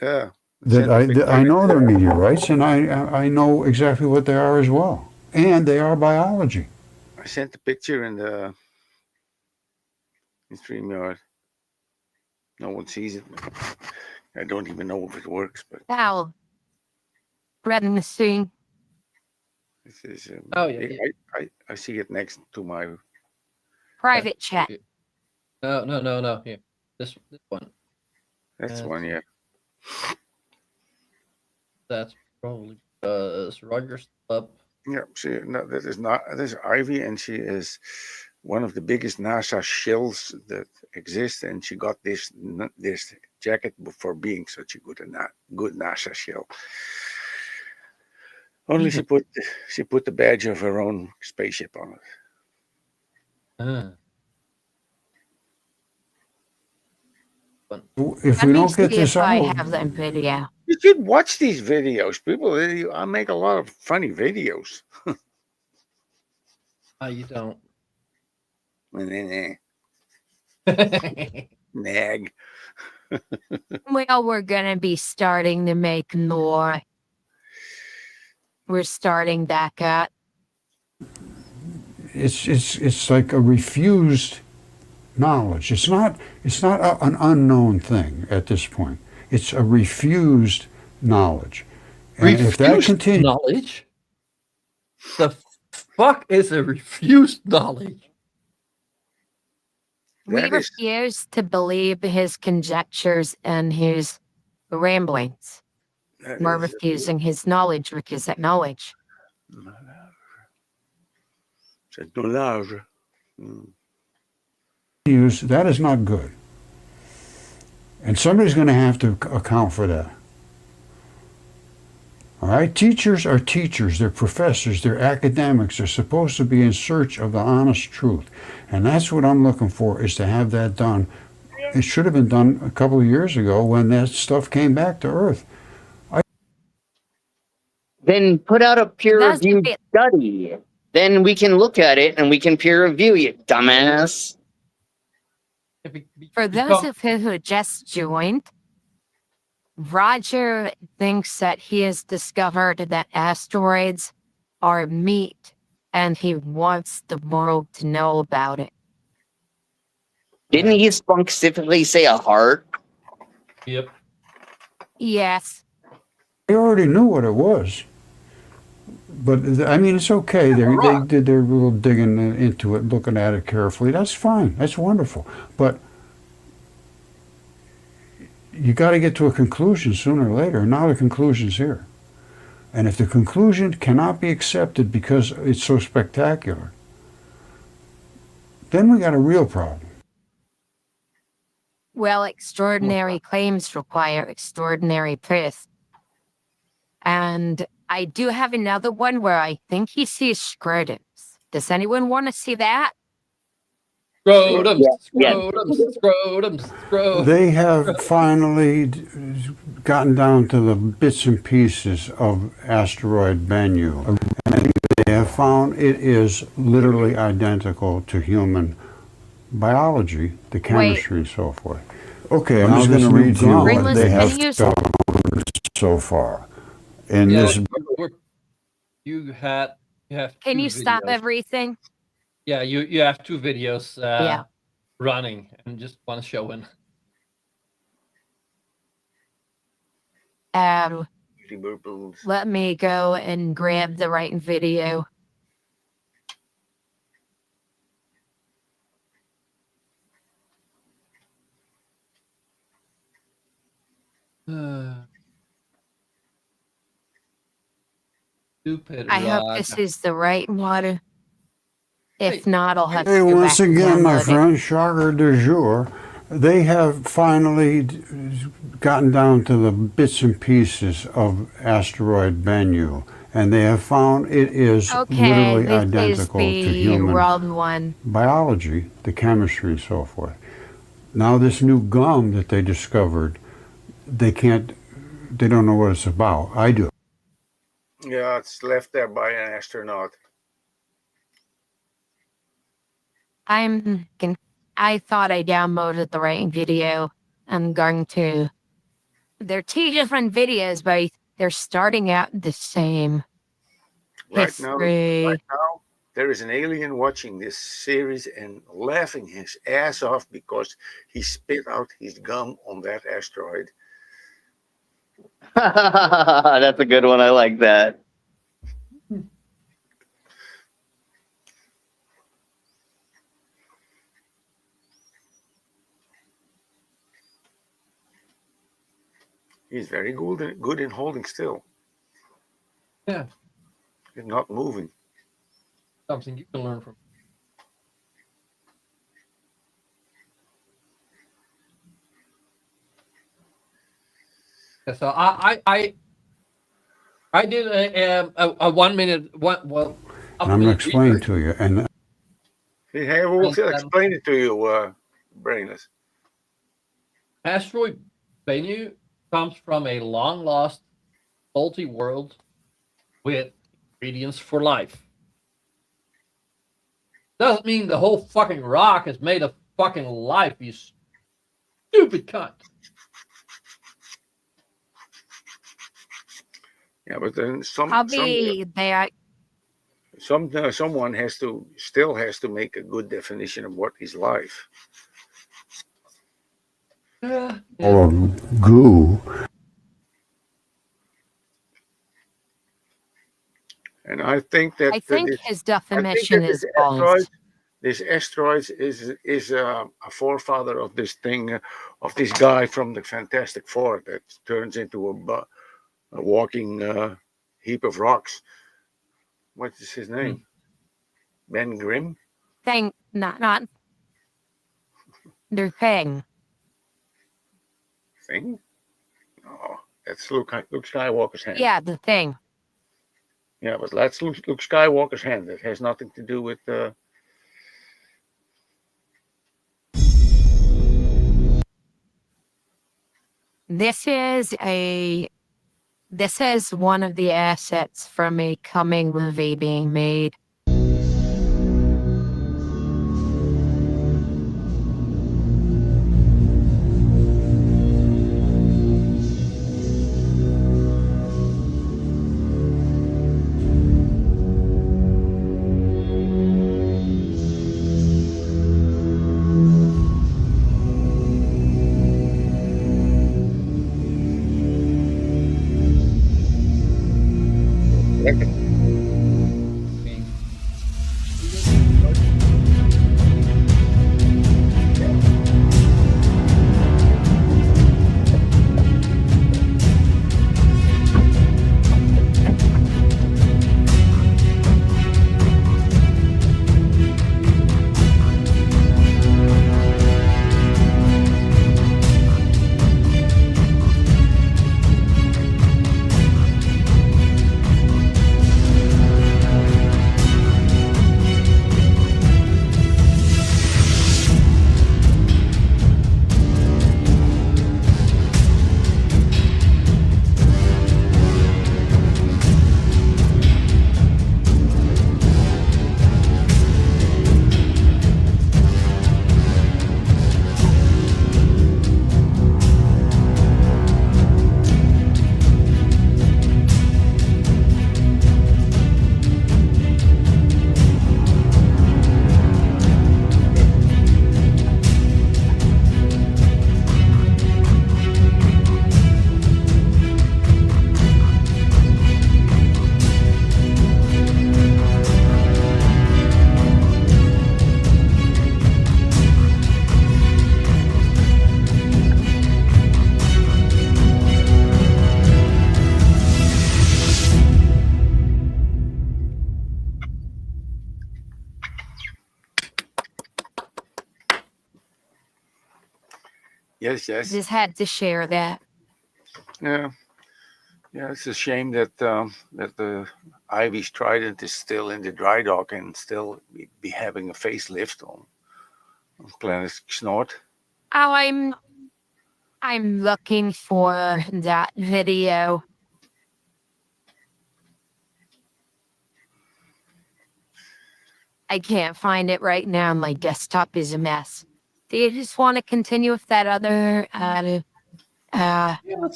Yeah. That Sent a picture I in know the- they're meteorites, and I know exactly what they are as well, and they are biology. I sent a picture in StreamYard. No one sees it. I don't even know if it works, but Wow. Pregnancy. this is. Oh, yeah. I see it next to my. Private chat. No. Here, this one. That's That's- one, yeah. That's probably Roger's up. Yeah, that is not. This is Ivy, and she is one of the biggest NASA shills that exist, and she got this jacket for being such a good NASA shill. Only she put the badge of her own spaceship on it. If Let we me don't get see this if I out, have that video. You should watch these videos, people. I make a lot of funny videos. You don't. Nag. Well, we're gonna be starting to make more. We're starting back up. it's like a refused knowledge. It's not an unknown thing at this point. It's a refused knowledge. And if that Refused continues, knowledge. The fuck is a refused knowledge? We That is- refuse to believe his conjectures and his ramblings. We're refusing his knowledge because that knowledge. C'est knowledge. that is not good. And somebody's going to have to account for that. All right, teachers are teachers, they're professors, they're academics, they're supposed to be in search of the honest truth. And that's what I'm looking for, is to have that done. It should have been done a couple of years ago when that stuff came back to Earth. Then put out a That's peer-reviewed it. study. Then we can look at it and we can peer review you, dumbass. For those of you who just joined, Roger thinks that he has discovered that asteroids are meat and he wants the world to know about it. Didn't he specifically say a heart? Yep. Yes. They already knew what it was. But, I mean, it's okay. They did their little digging into it, looking at it carefully. That's fine. That's wonderful. But you got to get to a conclusion sooner or later. Now the conclusion's here. And if the conclusion cannot be accepted because it's so spectacular, then we got a real problem. Well, extraordinary claims require extraordinary proof. And I do have another one where I think he sees scrotums. Does anyone want to see that? Scrotums, Yeah. scrotums. They have finally gotten down to the bits and pieces of Asteroid Bennu. And they have found it is literally identical to human biology, the chemistry and so forth. Okay, I'm just going to read you what Brainless they have continues. found so far. In Yeah, this, you have. Can two you stop videos. everything? Yeah, you have two videos Yeah. running and just one showing. Dirty burbles. Let me go and grab the right video. Stupid I hope rock. this is the right one. If Hey, not, I'll have Hey, to go once back and again, my download it. friend, Shocker DuJour, they have finally gotten down to the bits and pieces of Asteroid Bennu, and they have found it is Okay, literally this is identical to the human wrong one. biology, the chemistry, and so forth. Now, this new gum that they discovered, they don't know what it's about. I do. Yeah, it's left there by an astronaut. I thought I downloaded the right video. I'm going to. They're two different videos, but they're starting out the same. Right now, History. there is an alien watching this series and laughing his ass off because he spit out his gum on that asteroid. That's a good one. I like that. He's very good in holding still. Yeah, He's not moving. something you can learn from. Yeah, so I did a 1 minute well. And I'm going to explain to you. And Hey, we'll explain it to you, Brainless. Asteroid Bennu comes from a long lost salty world with ingredients for life. Doesn't mean the whole fucking rock is made of fucking life, you stupid cunt. Yeah, but then Someone still has to make a good definition of what is life. Yeah. all of goo. And I think that his definition is false. this asteroid is a forefather of this thing, of this guy from the Fantastic Four that turns into a walking heap of rocks. What is his name? Ben Grimm? Not their thing. Thing? Oh, that's Luke Skywalker's hand. Yeah, the thing. Yeah, but that's Luke Skywalker's hand. It has nothing to do with. This is one of the assets from a coming movie being made. Yes, yes. Just had to share that. Yeah. Yeah, it's a shame that that the Ivy's Trident is still in the dry dock and still be having a facelift on Planet Snort. Oh, I'm looking for that video. I can't find it right now. My desktop is a mess. Do you just want to continue with that other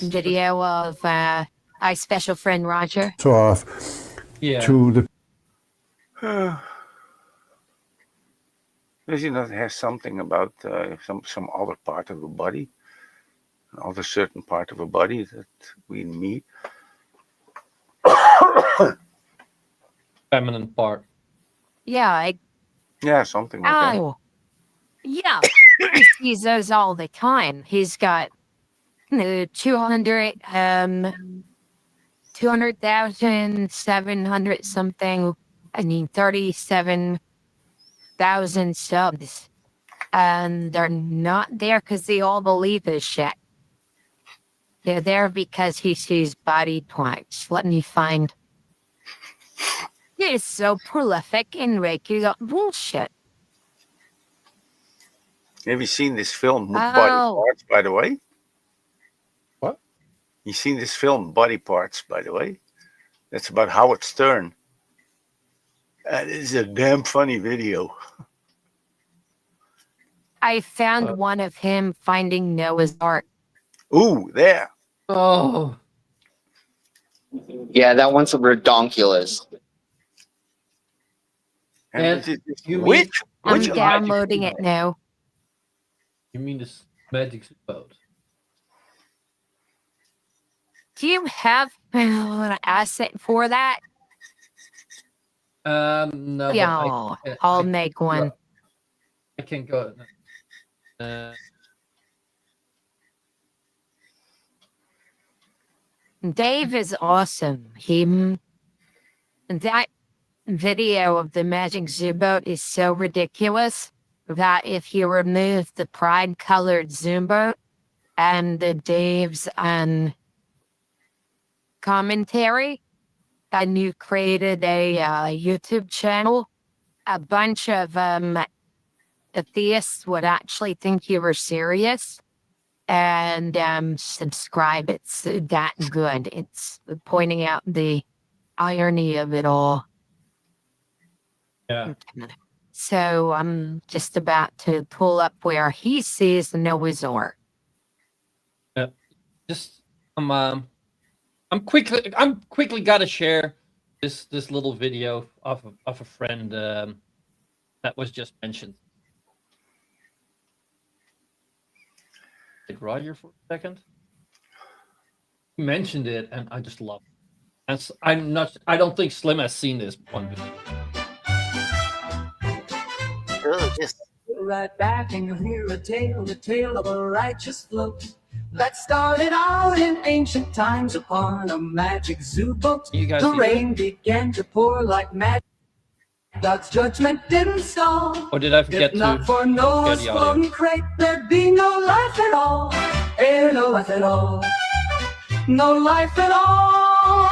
video of our special friend Roger? Off Yeah. to the Does he not have something about some other part of the body, another certain part of a body that we meet? Feminine part. Yeah, Yeah, something like that. oh, yeah. He sees those all the time. He's got 200,700 something. I mean, 37,000 subs. And they're not there because they all believe this shit. They're there because he sees body parts. Let me find. He is so prolific in raking up bullshit. Have you seen this film, Body Oh. Parts, by the way? What? You seen this film, Body Parts, by the way? That's about Howard Stern. That is a damn funny video. I found one of him finding Noah's Ark. Ooh, there. Oh. Yeah, that one's redonkulous. And this is- you mean- which I'm which downloading it now. You mean this magic boat? Do you have an asset for that? No. but Yeah, I- I'll I- make one. I can go. Dave is awesome. That video of the magic zoo boat is so ridiculous that if you remove the pride colored zoom boat and the Dave's commentary, and you created a YouTube channel, a bunch of atheists would actually think you were serious and subscribe. It's that good. It's pointing out the irony of it all. Yeah. So I'm just about to pull up where he sees Noah's Ark. Just I'm quickly gotta share this little video of a friend that was just mentioned. Like Roger for a second. He mentioned it and I just love it. I don't think Slim has seen this one video. Right back and you'll hear the tale of a righteous float that started out in ancient times upon a magic zoo boat. You guys The see rain began to pour like magic. God's judgment didn't stall. Or did I forget If not to for Noah's the audio? floating crate, there'd be no life at all. No life at all. No life at all.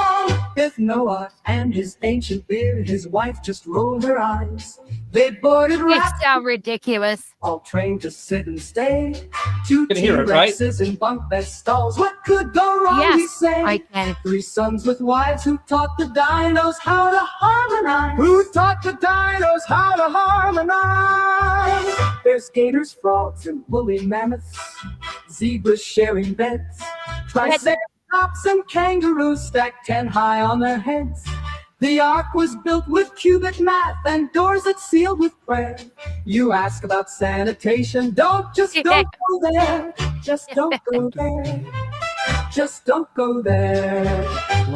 If Noah and his ancient beard, his wife just rolled her eyes. They boarded right, It's so ridiculous. all trained to sit and stay. Two can hear it, right? T-Rexes in bunk bed stalls. What could go wrong, we Yes, say? I can. Three sons with wives who taught the dinos how to harmonize. Who taught the dinos how to harmonize? There's gators, frogs, and woolly mammoths. Zebras sharing beds. Triceratops and kangaroos stacked 10 high on their heads. The ark was built with cubic math and doors that sealed with prayer. You ask about sanitation, don't go there. Just don't go there. Just don't go there.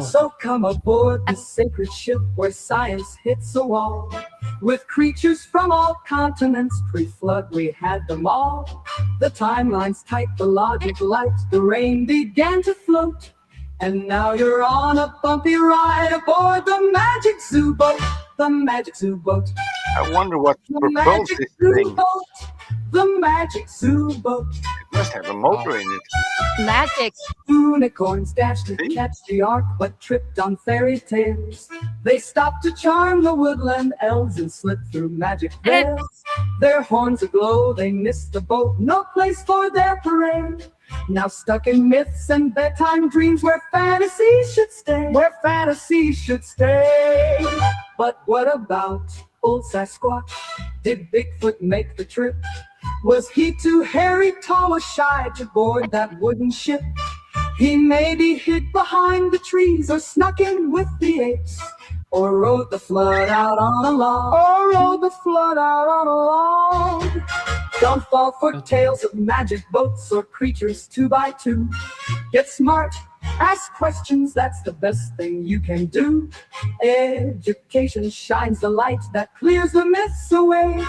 So come aboard the sacred ship where science hits a wall. With creatures from all continents, pre-flood we had them all. The timeline's tight, the logic light, the rain began to float. And now you're on a bumpy ride aboard the magic zoo boat. The magic zoo boat. I wonder what The propels magic this zoo thing. boat. The magic zoo boat. Must have a motor in it. Magic. Unicorns dashed to catch the ark, but tripped on fairy tales. They stopped to charm the woodland elves and slipped through magic veils. Their horns aglow, they missed the boat, no place for their parade. Now stuck in myths and bedtime dreams where fantasy should stay. Where fantasy should stay. But what about old Sasquatch? Did Bigfoot make the trip? Was he too hairy, tall, or shy to board that wooden ship? He maybe hid behind the trees or snuck in with the apes, or rode the flood out on a log, Don't fall for tales of magic boats or creatures 2 by 2. Get smart, ask questions, that's the best thing you can do. Education shines the light that clears the myths away.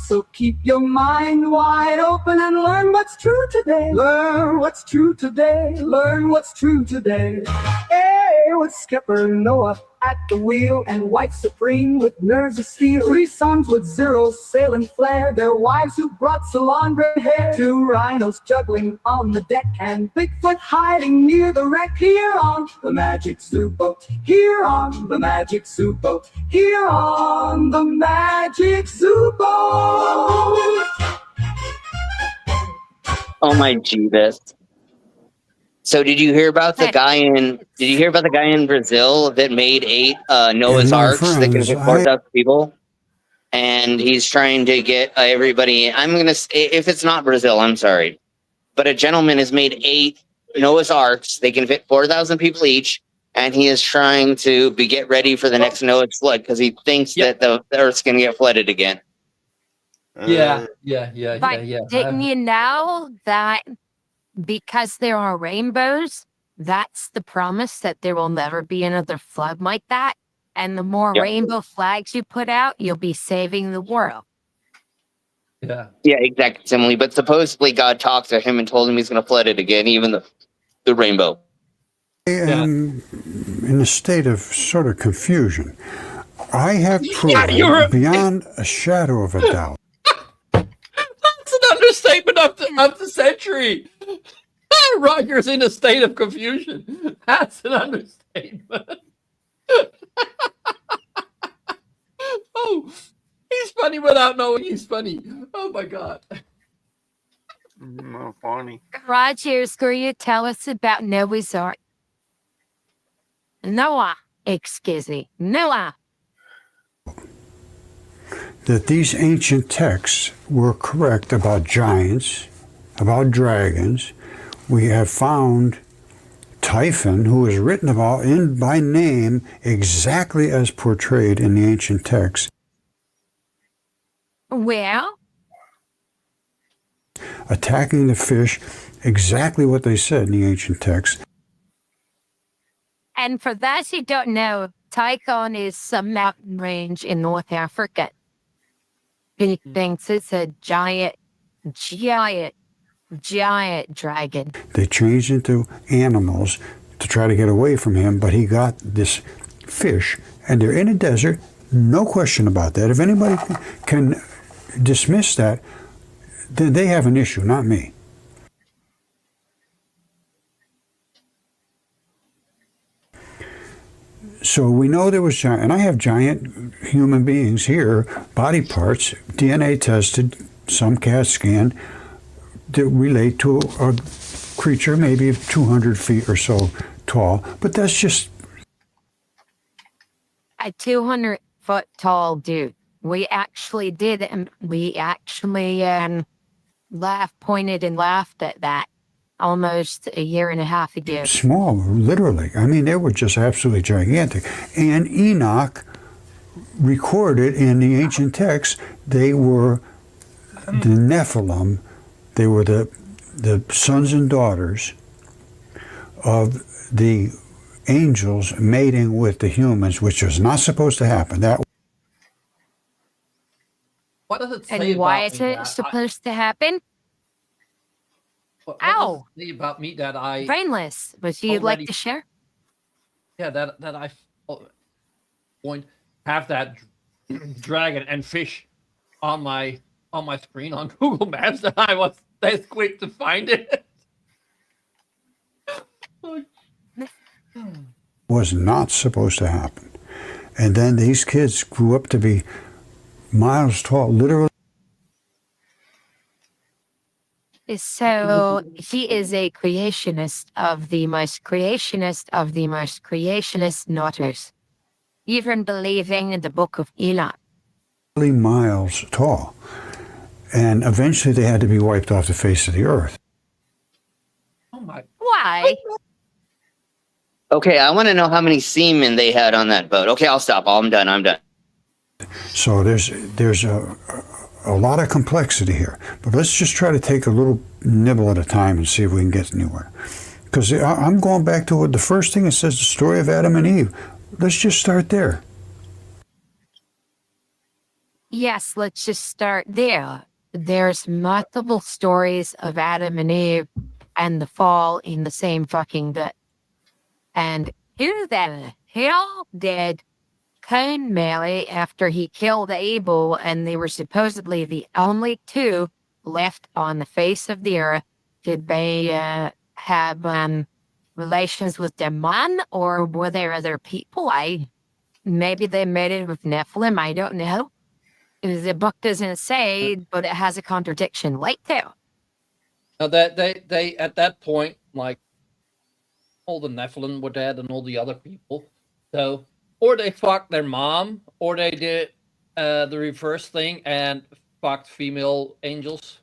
So keep your mind wide open and learn what's true today. Learn what's true today. Learn what's true today. Hey, with Skipper Noah at the wheel and White Supreme with nerves of steel. 3 sons with zero sailing flair. Their wives who brought salon gray hair. 2 rhinos juggling on the deck and Bigfoot hiding near the wreck. Here on the Magic Zoo Boat. Here on the Magic Zoo Boat. Here on the Magic Zoo Boat. Oh my Jeebus. So did you hear about the guy in Brazil that made 8 Noah's Arks that can fit 4,000 people? And he's trying to get everybody, I'm going to say, if it's not Brazil, I'm sorry. But a gentleman has made 8 Noah's Arks. They can fit 4,000 people each. And he is trying to get ready for the next Noah's flood because he thinks that the Earth's going to get flooded again. Yeah. Didn't you know that because there are rainbows, that's the promise that there will never be another flood like that? And the more rainbow flags you put out, you'll be saving the world. Yeah. Yeah, exactly, Simile. But supposedly God talked to him and told him he's going to flood it again, even the rainbow. I am in a state of sort of confusion. I have proven beyond a shadow of a doubt. That's an understatement of the century. Roger's in a state of confusion. That's an understatement. Oh, he's funny without knowing he's funny. Oh my God. Funny. Rogers, will you tell us about Noah's Ark? Noah. That these ancient texts were correct about giants, about dragons. We have found Typhon, who is written about by name exactly as portrayed in the ancient texts. Well, attacking the fish, exactly what they said in the ancient text. and for those who don't know, Typhon is some mountain range in North Africa. He thinks it's a giant dragon. They changed into animals to try to get away from him, but he got this fish, and they're in a desert, no question about that. If anybody can dismiss that, then they have an issue, not me. So we know there was giant, and I have giant human beings here, body parts, DNA tested, some CAT scan, that relate to a creature maybe 200 feet or so tall, but that's just A 200-foot tall dude. We actually did, and we actually pointed and laughed at that almost a year and a half ago. small, literally. I mean, they were just absolutely gigantic. And Enoch recorded in the ancient texts, they were the Nephilim. They were the sons and daughters of the angels mating with the humans, which was not supposed to happen. That What does it say And why about is me it that supposed to happen? what Ow! does it say about me that I Brainless. Would you like already- to share? that I have that dragon and fish on my screen on Google Maps that Stay quick to find it. Was not supposed to happen. And then these kids grew up to be miles tall, literally. So he is a creationist of the most creationist of the most creationist notters, even believing in the Book of Enoch. Miles tall. And eventually they had to be wiped off the face of the earth. Oh my. Why? Okay, I want to know how many seamen they had on that boat. Okay, I'll stop. I'm done. So there's a lot of complexity here. But let's just try to take a little nibble at a time and see if we can get anywhere. Because I'm going back to what the first thing it says, the story of Adam and Eve. Let's just start there. Yes, let's just start there. There's multiple stories of Adam and Eve and the fall in the same fucking book. And who the hell did Cain marry after he killed Abel, and they were supposedly the only two left on the face of the earth? Did they have relations with their man, or were there other people? Maybe they made it with Nephilim, I don't know. The book doesn't say, but it has a contradiction right there. Now that they at that point, like, all the Nephilim were dead and all the other people. So, or they fucked their mom, or they did the reverse thing and fucked female angels.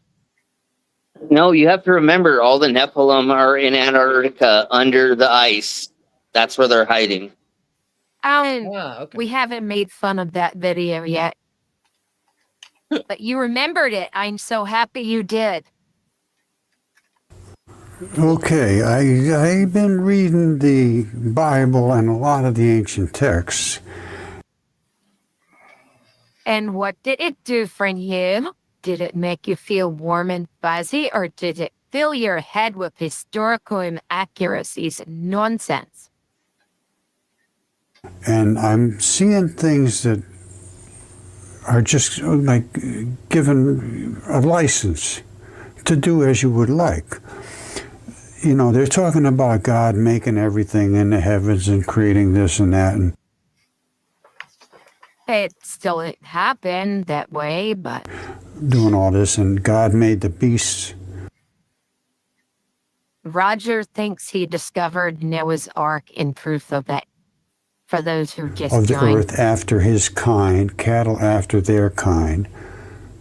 No, you have to remember all the Nephilim are in Antarctica under the ice. That's where they're hiding. Okay. We haven't made fun of that video yet. But you remembered it. I'm so happy you did. Okay, I've been reading the Bible and a lot of the ancient texts. And what did it do for you? Did it make you feel warm and fuzzy, or did it fill your head with historical inaccuracies and nonsense? And I'm seeing things that are just like given a license to do as you would like. You know, they're talking about God making everything in the heavens and creating this and that. And It still didn't happen that way, but doing all this, and God made the beasts. Roger thinks he discovered Noah's Ark in proof of that. For those who just Of the joined. earth after his kind, cattle after their kind,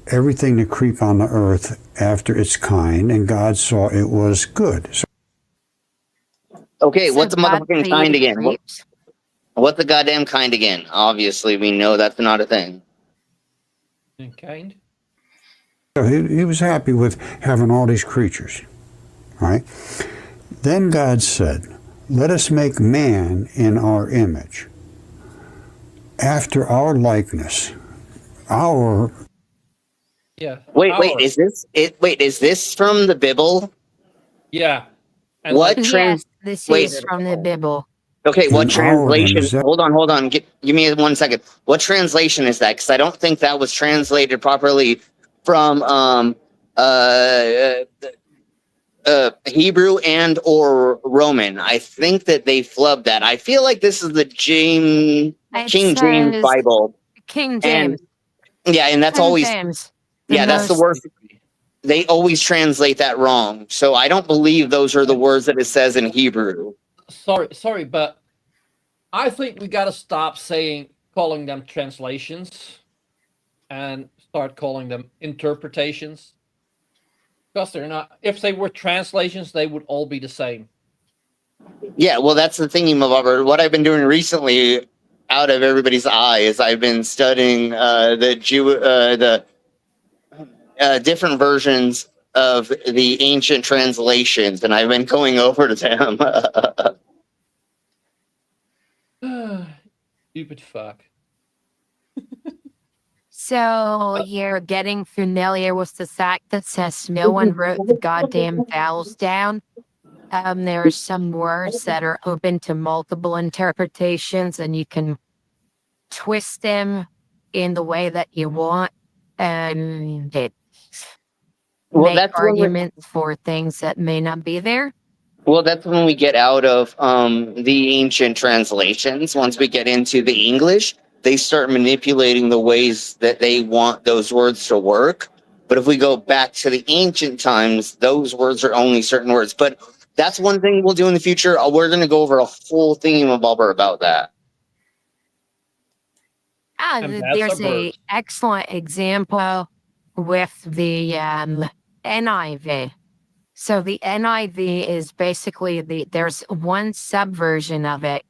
everything to creep on the earth after its kind, and God saw it was good. So, Okay, So what's the God motherfucking kind created again? creeps. What's the goddamn kind again? Obviously, we know that's not a thing. And kind. he was happy with having all these creatures, right? Then God said, let us make man in our image, after our likeness, our... Yeah. Wait, Our- is this it? Wait, is this from the Bible? Yeah. And What like, Yes, this Wait. is from the Bible. Okay, what In our translation? image, that- Hold on. Give me 1 second. What translation is that? Because I don't think that was translated properly from Hebrew and or Roman. I think that they flubbed that. I feel like this is the King James says Bible. King James. Yeah, and that's King always James. that's the worst. They always translate that wrong. So I don't believe those are the words that it says in Hebrew. sorry, but I think we gotta stop calling them translations and start calling them interpretations. Because they're not. If they were translations, they would all be the same. Yeah, well, that's the thingy, Mabobber. What I've been doing recently, out of everybody's eye, is I've been studying the different versions of the ancient translations, and I've been going over to them. Stupid fuck. So you're getting familiar with the fact that says no one wrote the goddamn vowels down. There are some words that are open to multiple interpretations, and you can twist them in the way that you want. And Well, make that's when we, arguments for things that may not be there. well, that's when we get out of the ancient translations. Once we get into the English, they start manipulating the ways that they want those words to work. But if we go back to the ancient times, those words are only certain words. But that's one thing we'll do in the future. We're going to go over a whole theme of about that. And that's There's a a bird. excellent example with the NIV. So the NIV is basically there's one subversion of it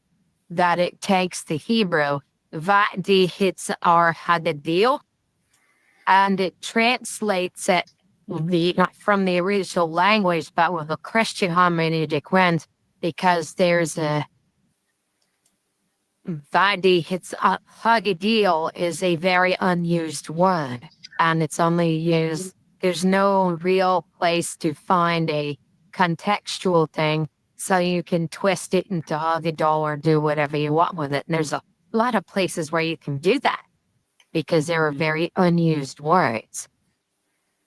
that it takes the Hebrew Va'di Hitzar Hadadil, and it translates it from the original language, but with a Christian hermeneutic lens, because there's a Va'di Hitzar Hadadil is a very unused word, and it's only used. There's no real place to find a contextual thing, so you can twist it into Hadadil or do whatever you want with it. And there's a lot of places where you can do that because there are very unused words.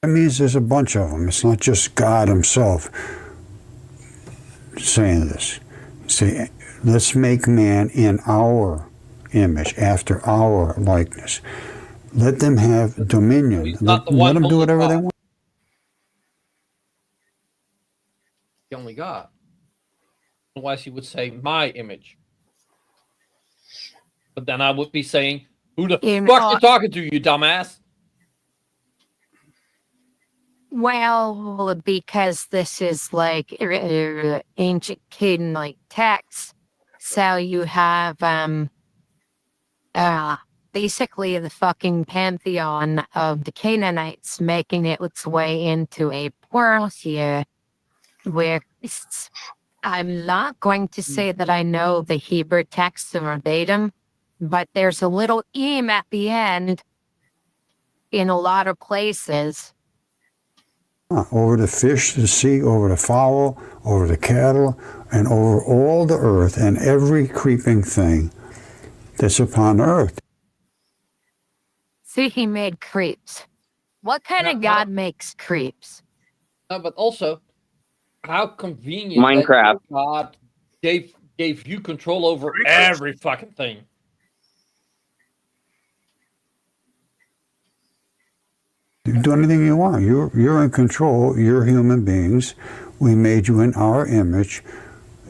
That means there's a bunch of them. It's not just God himself saying this. See, let's make man in our image, after our likeness. Let them have dominion. He's not Let the one them do holy whatever they God. want. The only God. Otherwise, he would say, my image. But then I would be saying, who the fuck you talking to, you dumbass? Well, because this is like ancient Canaanite text, so you have basically the fucking pantheon of the Canaanites making it its way into a plural here, where I'm not going to say that I know the Hebrew text verbatim, but there's a little im at the end in a lot of places. Over the fish, the sea, over the fowl, over the cattle, and over all the earth and every creeping thing that's upon earth. See, he made creeps. What kind of God makes creeps? No, but also, how convenient Minecraft. that God gave you control over every fucking thing. You can do anything you want. You're in control. You're human beings. We made you in our image.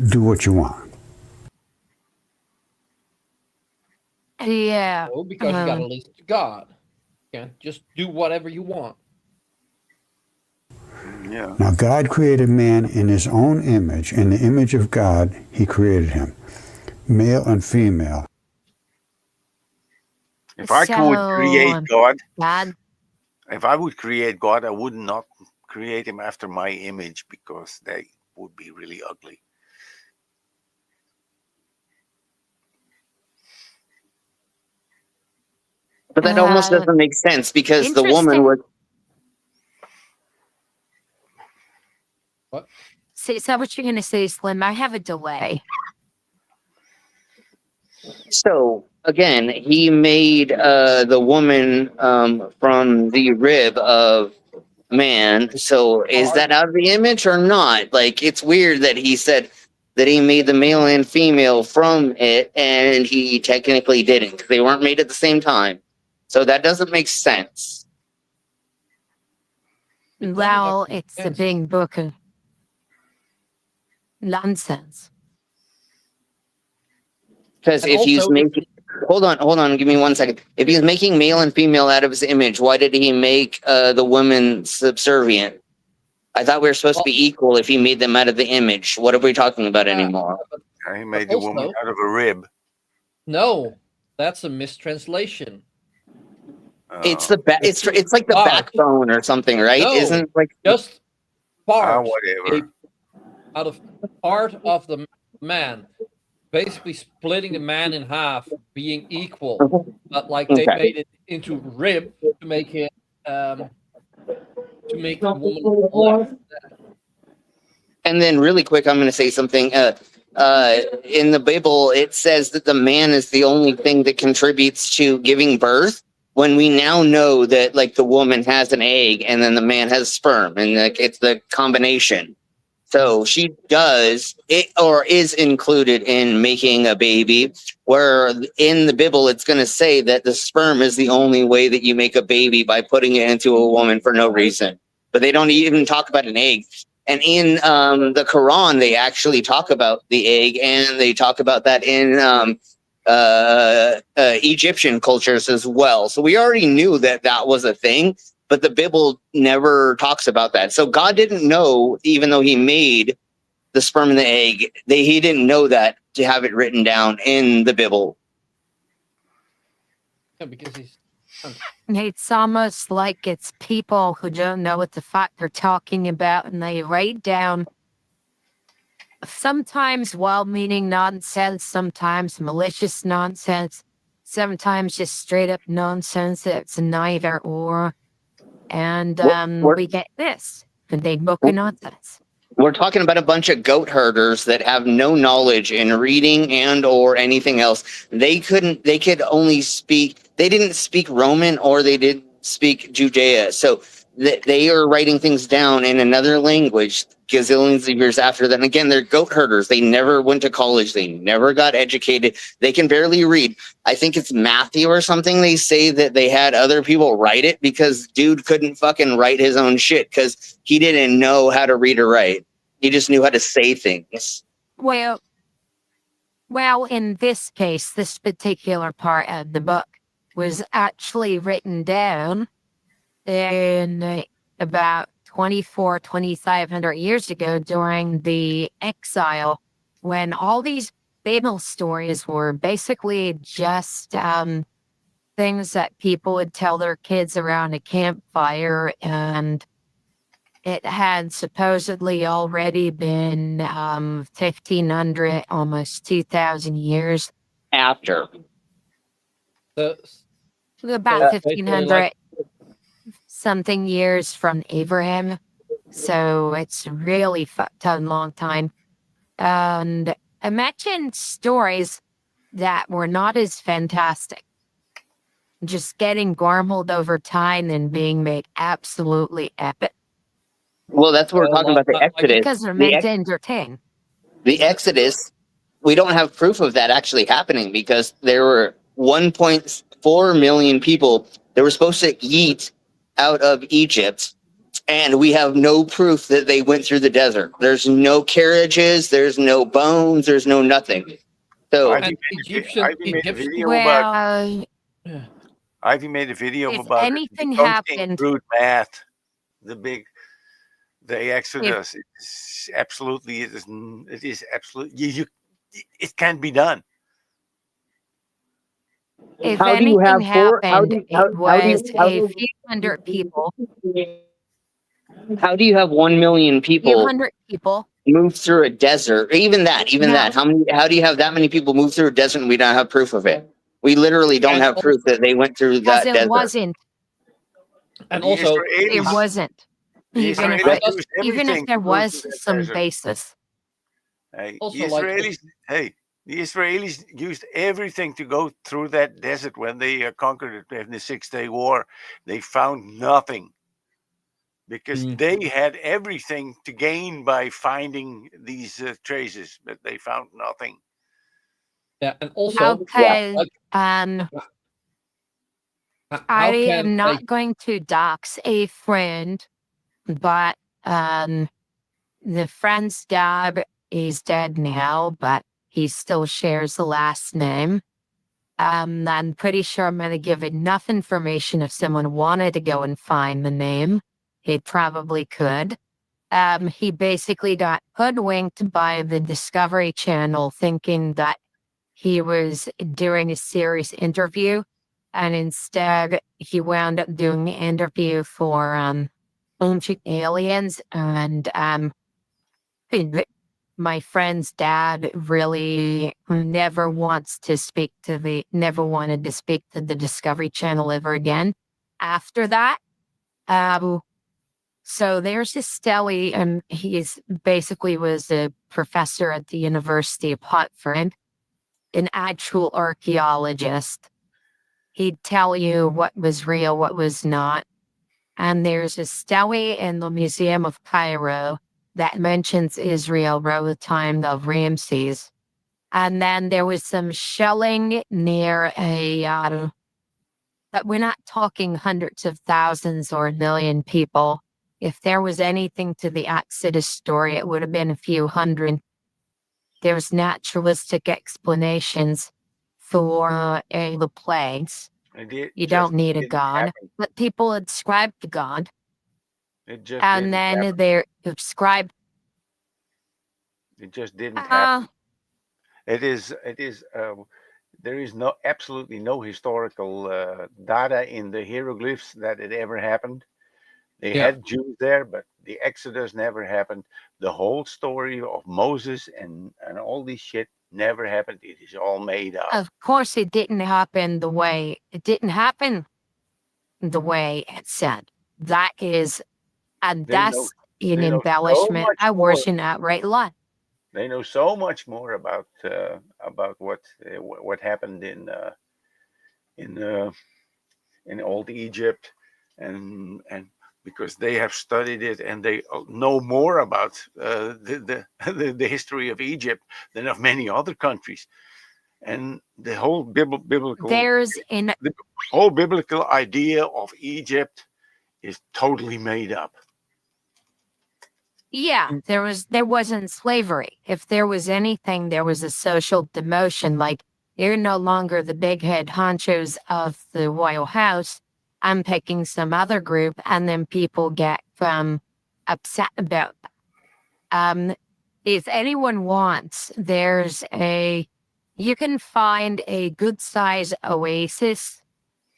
Do what you want. Yeah. Oh, because you got to listen to God. You can't just do whatever you want. Yeah. Now, God created man in his own image. In the image of God, he created him. Male and female. If I could create God, if I would create God, I would not create him after my image because they would be really ugly. But that almost doesn't make sense because the woman was. What? Is that what you're going to say, Slim? I have a delay. So again, he made the woman from the rib of man. So is that out of the image or not? Like, it's weird that he said that he made the male and female from it, and he technically didn't because they weren't made at the same time. So that doesn't make sense. Well, it's a big book of nonsense. Because if he's making, hold on, give me 1 second. If he's making male and female out of his image, why did he make the woman subservient? I thought we were supposed to be equal if he made them out of the image. What are we talking about anymore? He made the woman out of a rib. No, that's a mistranslation. It's the it's like the backbone or something, right? No, Isn't like just part whatever. Out of part of the man, basically splitting the man in half, being equal, but like they made it into rib to make it to make the woman less. And then really quick, I'm going to say something. In the Bible, it says that the man is the only thing that contributes to giving birth. when we now know that like the woman has an egg and then the man has sperm, and like it's the combination. So she does it, or is included in making a baby, where in the Bible it's going to say that the sperm is the only way that you make a baby, by putting it into a woman for no reason. But they don't even talk about an egg. And in the Quran, they actually talk about the egg, and they talk about that in Egyptian cultures as well. So we already knew that that was a thing, but the Bible never talks about that. So God didn't know, even though he made the sperm and the egg, he didn't know that to have it written down in the Bible. Yeah, because he's. It's almost like it's people who don't know what the fuck they're talking about, and they write down sometimes well-meaning nonsense, sometimes malicious nonsense, sometimes just straight-up nonsense. It's neither or. And we get this, the big book of nonsense. We're talking about a bunch of goat herders that have no knowledge in reading and or anything else. They could only speak, they didn't speak Roman, or they didn't speak Judea. So they are writing things down in another language gazillions of years after that. And again, they're goat herders. They never went to college. They never got educated. They can barely read. I think it's Matthew or something. They say that they had other people write it because dude couldn't fucking write his own shit because he didn't know how to read or write. He just knew how to say things. Well, in this case, this particular part of the book was actually written down in about 2,500 years ago during the exile, when all these Bible stories were basically just things that people would tell their kids around a campfire, and it had supposedly already been 1,500, almost 2,000 years After. about 1,500 something years from Abraham. So it's really fucked up long time. And imagine stories that were not as fantastic, just getting garbled over time and being made absolutely epic. Well, that's what we're talking about, the Exodus. Because they're meant to entertain. The Exodus, we don't have proof of that actually happening, because there were 1.4 million people that were supposed to eat out of Egypt, and we have no proof that they went through the desert. There's no carriages, there's no bones, there's no nothing. So Ivy made a video about. Ivy made a video if about anything it. Don't happened, include math. The Exodus is absolutely. It is absolutely. It can be done. if How do you anything have happened, it was a few hundred people. How do you have 1 million Few people hundred people. move through a desert? Even that. How do you have that many people move through a desert and we don't have proof of it? We literally don't have proof that they went through that Because it desert. wasn't. And The also, It Israelis- wasn't. the Even if, Israelis it, used even everything if there to move was through that some desert. basis. Hey, Also, the like- Israelis. The Israelis used everything to go through that desert when they conquered it in the 6-Day War. They found nothing because they had everything to gain by finding these traces, but they found nothing. yeah, and also, Okay. like, I how can am not going to dox a friend, but the friend's dad is dead now, but he still shares the last name. I'm pretty sure I'm going to give enough information if someone wanted to go and find the name. He probably could. He basically got hoodwinked by the Discovery Channel, thinking that he was doing a serious interview, and instead he wound up doing the interview for ancient aliens. And my friend's dad really never wanted to speak to the Discovery Channel ever again after that. So there's this Stelly, and he's basically was a professor at the University of Hartford, an actual archaeologist. he'd tell you what was real, what was not. And there's a stele in the Museum of Cairo that mentions Israel around the time of Ramses. And then there was some shelling near but we're not talking hundreds of thousands or a million people. If there was anything to the Exodus story, it would have been a few hundred. There's naturalistic explanations for the plagues. You don't need a god, but people ascribe to God. It just And didn't then happen. they're ascribed. It just didn't happen. It is. There is absolutely no historical data in the hieroglyphs that it ever happened. They had Jews there, but the Exodus never happened. The whole story of Moses and all this shit never happened. It is all made up. Of course, it didn't happen the way it said. That is, and that's an embellishment. I worship outright lie. They know so much more about what happened in old Egypt, and because they have studied it and they know more about the history of Egypt than of many other countries, and the whole biblical idea of Egypt is totally made up. Yeah, there wasn't slavery. If there was anything, there was a social demotion. Like, you're no longer the big head honchos of the royal house. I'm picking some other group, and then people get upset about that. If anyone wants, you can find a good size oasis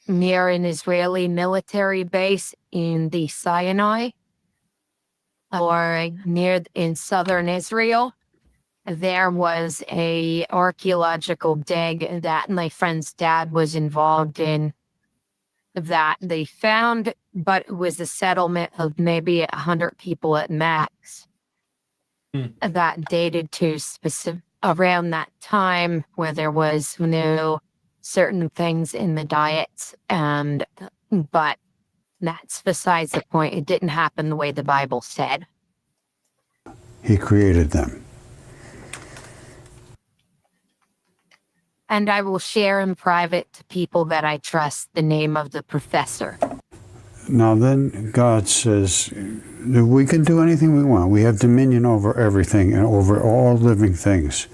near an Israeli military base in the Sinai, or near in southern Israel. There was a archaeological dig that my friend's dad was involved in that they found, but it was a settlement of maybe 100 people at max. That dated to around that time where there was certain things in the diets, but that's besides the point. It didn't happen the way the Bible said. He created them. And I will share in private to people that I trust the name of the professor. Now then, God says that we can do anything we want. We have dominion over everything and over all living things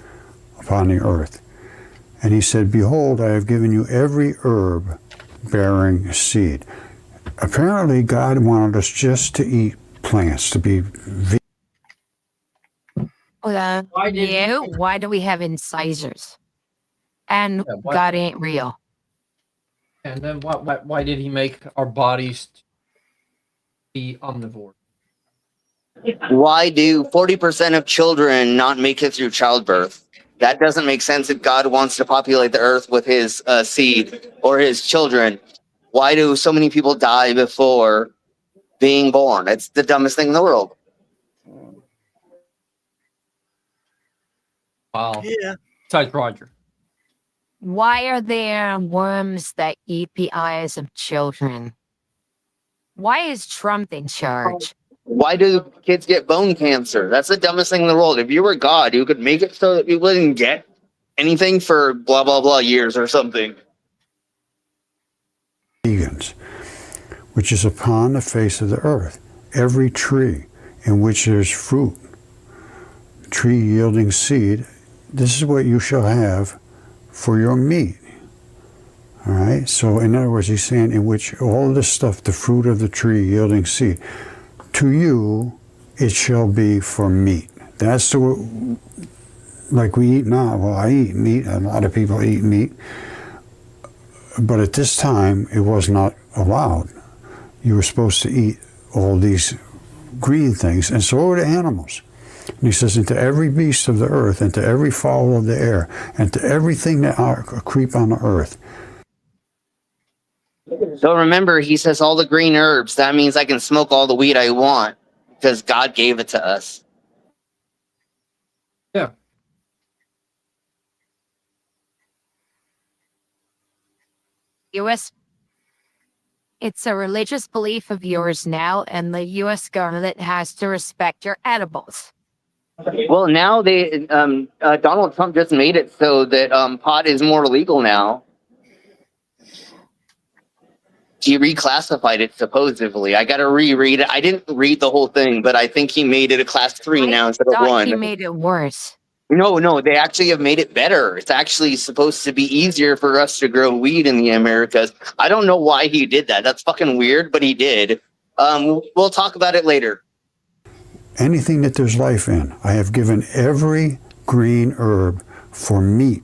upon the earth. And he said, behold, I have given you every herb bearing seed. Apparently, God wanted us just to eat plants, to be why do we have incisors? And God ain't real. And then why did he make our bodies be omnivore? Why do 40% of children not make it through childbirth? That doesn't make sense if God wants to populate the earth with his seed or his children. Why do so many people die before being born? It's the dumbest thing in the world. Wow. Yeah. Besides Roger. Why are there worms that eat the eyes of children? Why is Trump in charge? Why do kids get bone cancer? That's the dumbest thing in the world. If you were God, you could make it so that people didn't get anything for blah, blah, blah years or something. vegans, which is upon the face of the earth. Every tree in which there's fruit, tree yielding seed, this is what you shall have for your meat. All right, so in other words, he's saying in which all of this stuff, the fruit of the tree yielding seed, to you it shall be for meat. That's the, like we eat now. Well, I eat meat, a lot of people eat meat, but at this time it was not allowed. You were supposed to eat all these green things, and so were the animals. And he says, and to every beast of the earth, and to every fowl of the air, and to everything that creep on the earth. So remember, he says all the green herbs. That means I can smoke all the weed I want because God gave it to us. Yeah. U.S. It's a religious belief of yours now, and the U.S. government has to respect your edibles. Well, now Donald Trump just made it so that pot is more legal now. He reclassified it supposedly. I got to reread it. I didn't read the whole thing, but I think he made it a class 3 now instead of 1. He made it worse. No, they actually have made it better. It's actually supposed to be easier for us to grow weed in the Americas. I don't know why he did that. That's fucking weird, but he did. We'll talk about it later. Anything that there's life in, I have given every green herb for meat.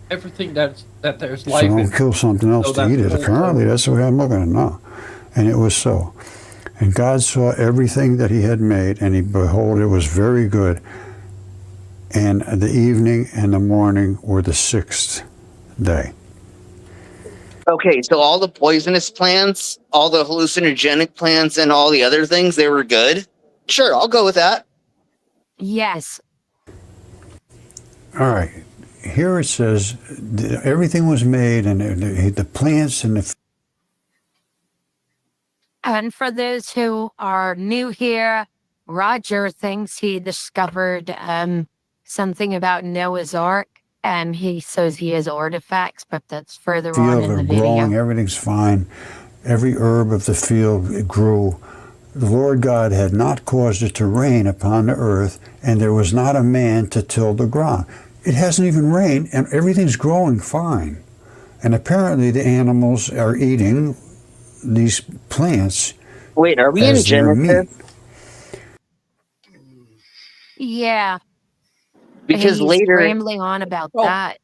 Everything that there's So life in. don't kill something else So to eat it. that's- Apparently, that's the way I'm looking at it now. And it was so. And God saw everything that he had made, and he behold, it was very good. And the evening and the morning were the 6th day. Okay, so all the poisonous plants, all the hallucinogenic plants, and all the other things, they were good? Sure, I'll go with that. Yes. All right. Here it says everything was made, and the plants and the. And for those who are new here, Roger thinks he discovered something about Noah's Ark, and he says he has artifacts, but that's further on Field in are the growing, video. everything's fine. Every herb of the field grew. The Lord God had not caused it to rain upon the earth, and there was not a man to till the ground. It hasn't even rained, and everything's growing fine. And apparently the animals are eating these plants. Wait, are we in as their meat. Genesis? Yeah. Because he's later, rambling on about that.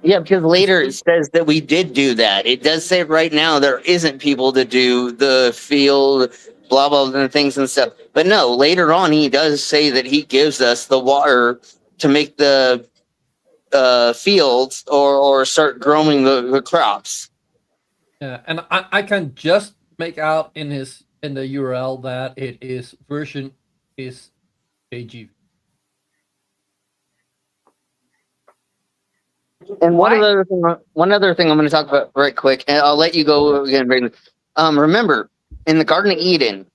yeah, because later it says that we did do that. It does say right now there isn't people to do the field, blah, blah, and things and stuff. But no, later on he does say that he gives us the water to make the fields or start growing the crops. Yeah, and I can just make out in the URL that it is version is KGV. And What? one other thing I'm going to talk about right quick, and I'll let you go again, Brandon. Remember, in the Garden of Eden,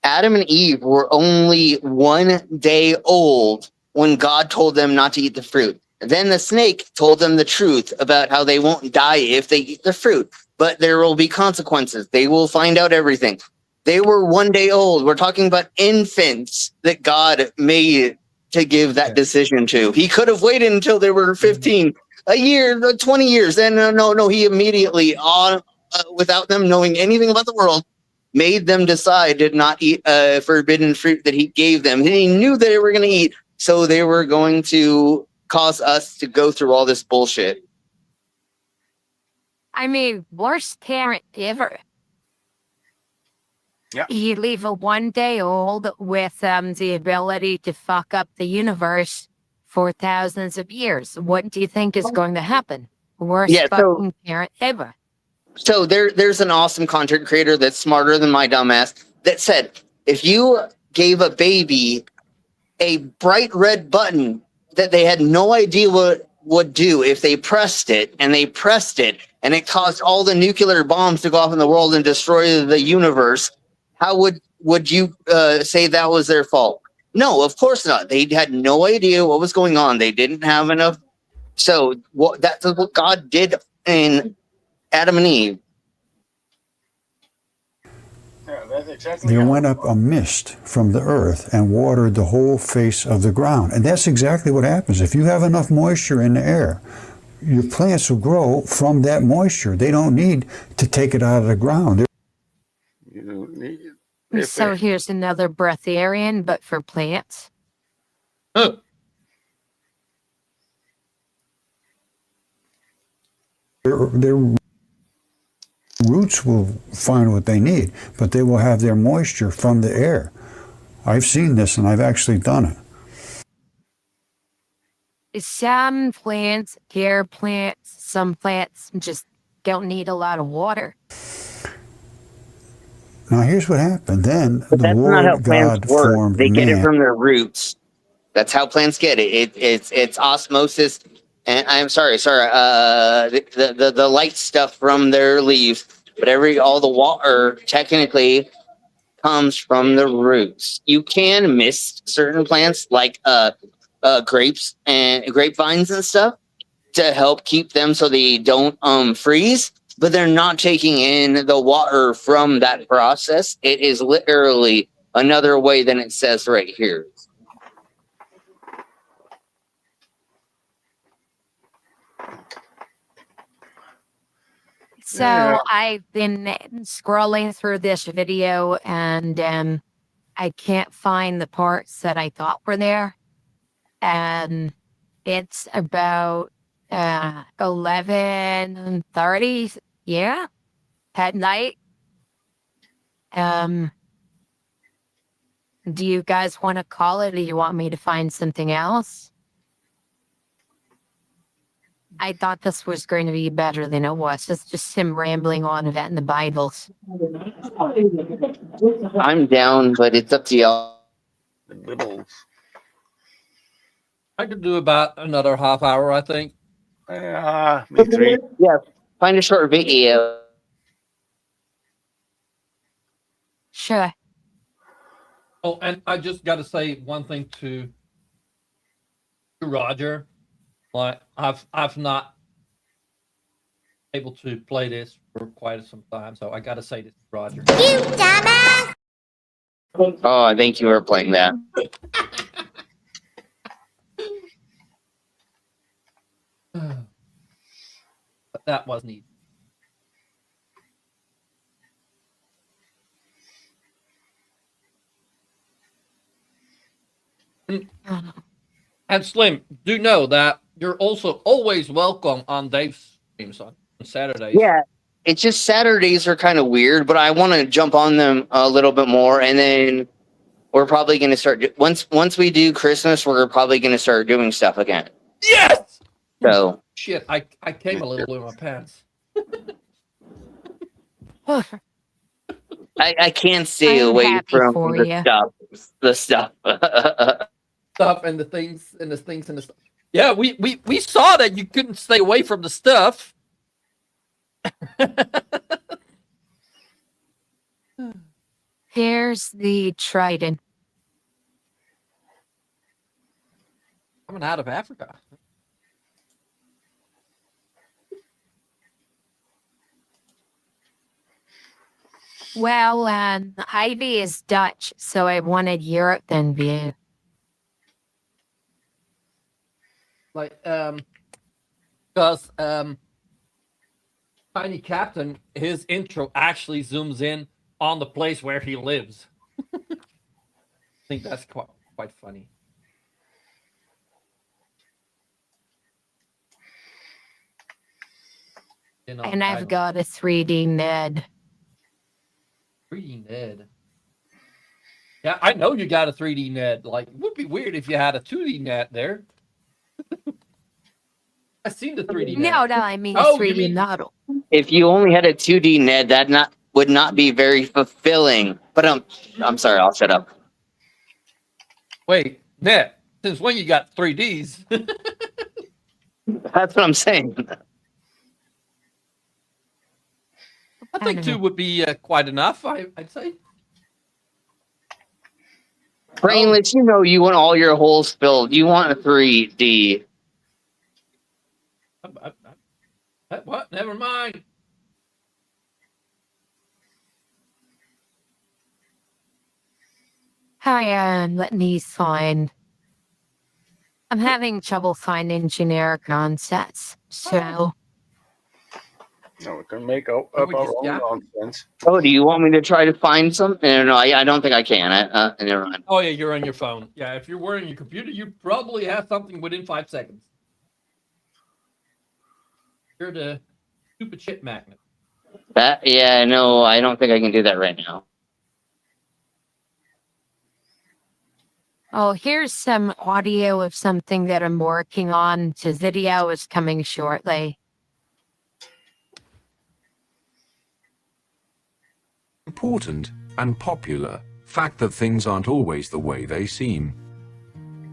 Adam and Eve were only 1 day old when God told them not to eat the fruit. Then the snake told them the truth about how they won't die if they eat the fruit, but there will be consequences. They will find out everything. They were 1 day old. We're talking about infants that God made to give that decision to. He could have waited until they were 15, a year, 20 years. Then no, he immediately, without them knowing anything about the world, made them decide to not eat forbidden fruit that he gave them. And he knew that they were going to eat, so they were going to cause us to go through all this bullshit. I mean, worst parent ever. Yeah. You leave a 1 day old with the ability to fuck up the universe for thousands of years. What do you think is going to happen? Worst fucking parent ever. So there's an awesome content creator that's smarter than my dumbass that said, if you gave a baby a bright red button that they had no idea what would do if they pressed it, and it caused all the nuclear bombs to go off in the world and destroy the universe, how would you say that was their fault? No, of course not. They had no idea what was going on. They didn't have enough. So that's what God did in Adam and Eve. Yeah, that's exactly. There how went it up was. a mist from the earth and watered the whole face of the ground. And that's exactly what happens. If you have enough moisture in the air, your plants will grow from that moisture. They don't need to take it out of the ground. You don't need it. If So they- here's another breatharian, but for plants. Huh. Their roots will find what they need, but they will have their moisture from the air. I've seen this, and I've actually done it. Some plants, care plants, some plants just don't need a lot of water. Now, here's what happened. Then But the that's not how Lord plants God work. formed They get it man. from their roots. That's how plants get it. It's osmosis. and I'm sorry, the light stuff from their leaves, but all the water technically comes from the roots. You can mist certain plants like grapes and grapevines and stuff to help keep them so they don't freeze, but they're not taking in the water from that process. It is literally another way than it says right here. So Yeah. I've been scrolling through this video and I can't find the parts that I thought were there. And it's about 11:30, yeah, at night. Do you guys want to call it, or do you want me to find something else? I thought this was going to be better than it was. It's just him rambling on about the Bibles. I'm down, but it's up to y'all. The Bibles. I could do about another half hour, I think. Me three. Yeah, find a short video. Sure. Oh, and I just got to say one thing to Roger. Like I've not able to play this for quite some time, so I got to say this to Roger. You dumbass! Oh, I think you were playing that. But that was neat. And Slim, do know that you're also always welcome on Dave's streams on Saturdays. Yeah, it's just Saturdays are kind of weird, but I want to jump on them a little bit more, and then we're probably going to start once we do Christmas, we're probably going to start doing stuff again. Yes. So Shit, I came a little in my pants. I can't stay I'm away happy from for the ya. stuff. The stuff. Stuff and the things and the things and the stuff. Yeah, we saw that you couldn't stay away from the stuff. Here's the trident. Coming out of Africa. Well, Ivy is Dutch, so I wanted Europe then view. Like because Tiny Captain, his intro actually zooms in on the place where he lives. I think that's quite funny. You know, And I've got a 3D Ned. 3D Ned. Yeah, I know you got a 3D Ned. Like, it would be weird if you had a 2D net there. I seen the 3D net. No, I mean Oh, you 3D mean- model. If you only had a 2D Ned, that would not be very fulfilling. But I'm sorry, I'll shut up. Wait, Ned, since when you got 3Ds? That's what I'm saying. I think two would be quite enough, I'd say. Brainless, you know you want all your holes filled. You want a 3D. What? Never mind. Hi, let me find. I'm having trouble finding generic nonsense, so No, we can make up we our just- own yeah. nonsense. Oh, do you want me to try to find something? No, I don't think I can. Never mind. Oh, yeah, you're on your phone. Yeah, if you're wearing your computer, you probably have something within 5 seconds. You're the stupid shit magnet. Yeah, no, I don't think I can do that right now. oh, here's some audio of something that I'm working on. The video is coming shortly. Important and popular fact that things aren't always the way they seem.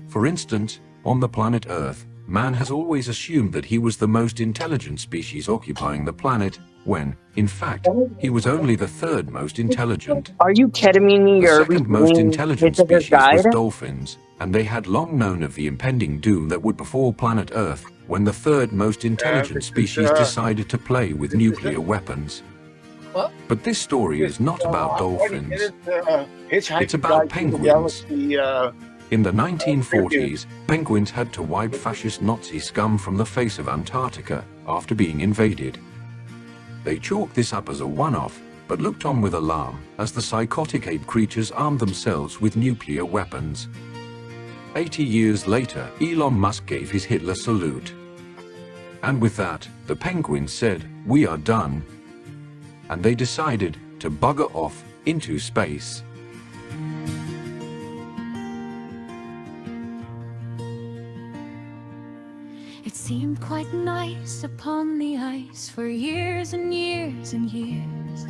For instance, on the planet Earth, man has always assumed that he was the most intelligent species occupying the planet, when, in fact, he was only the third most intelligent. Are you kidding me? The You're second most being intelligent Hitler's species guide? was dolphins, and they had long known of the impending doom that would befall planet Earth when the third most intelligent species decided to play with nuclear weapons. What? But this story is not about dolphins. It's about penguins. In the 1940s, penguins had to wipe fascist Nazi scum from the face of Antarctica after being invaded. They chalked this up as a one-off, but looked on with alarm as the psychotic ape creatures armed themselves with nuclear weapons. 80 years later, Elon Musk gave his Hitler salute. And with that, the penguins said, "We are done." And they decided to bugger off into space. It seemed quite nice upon the ice for years and years and years.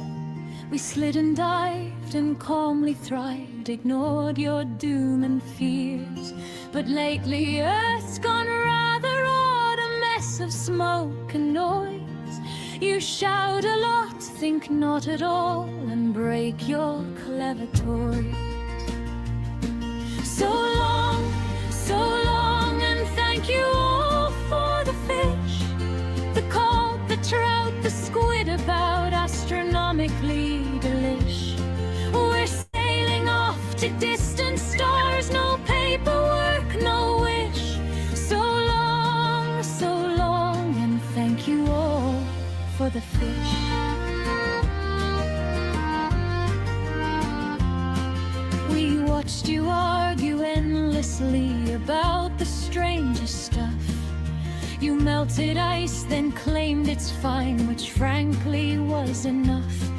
We slid and dived and calmly thrived, ignored your doom and fears. But lately Earth's gone rather odd, a mess of smoke and noise. You shout a lot, think not at all, and break your clever toys. So long, and thank you all for the fish, the cod, the trout, the squid, about astronomically delish. We're sailing off to distant stars, no paperwork, no wish. So long, and thank you all for the fish. We watched you argue endlessly about the strangest stuff. You melted ice, then claimed it's fine, which frankly was enough.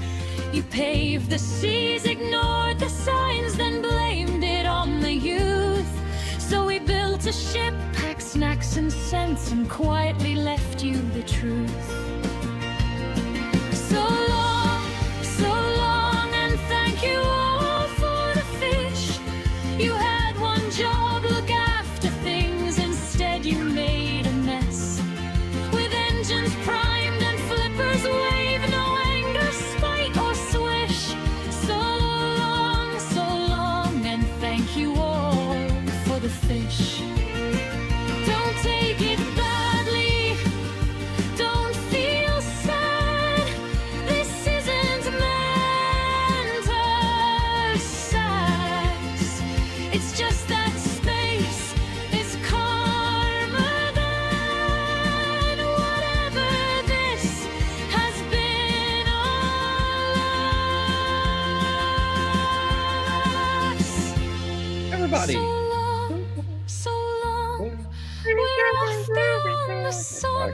You paved the seas, ignored the signs, then blamed it on the youth. So we built a ship, packed snacks and scents, and quietly left you the truth. So long, and thank you all for the fish. You had one job, look after things, instead you made a mess. With engines primed and flippers wave, no anger, spite or swish. So long, and thank you all for the fish. Don't take it badly, don't feel sad. This isn't meant as sass. It's just that space is calmer than whatever this has been all us. Everybody. So long, we're off beyond the sun,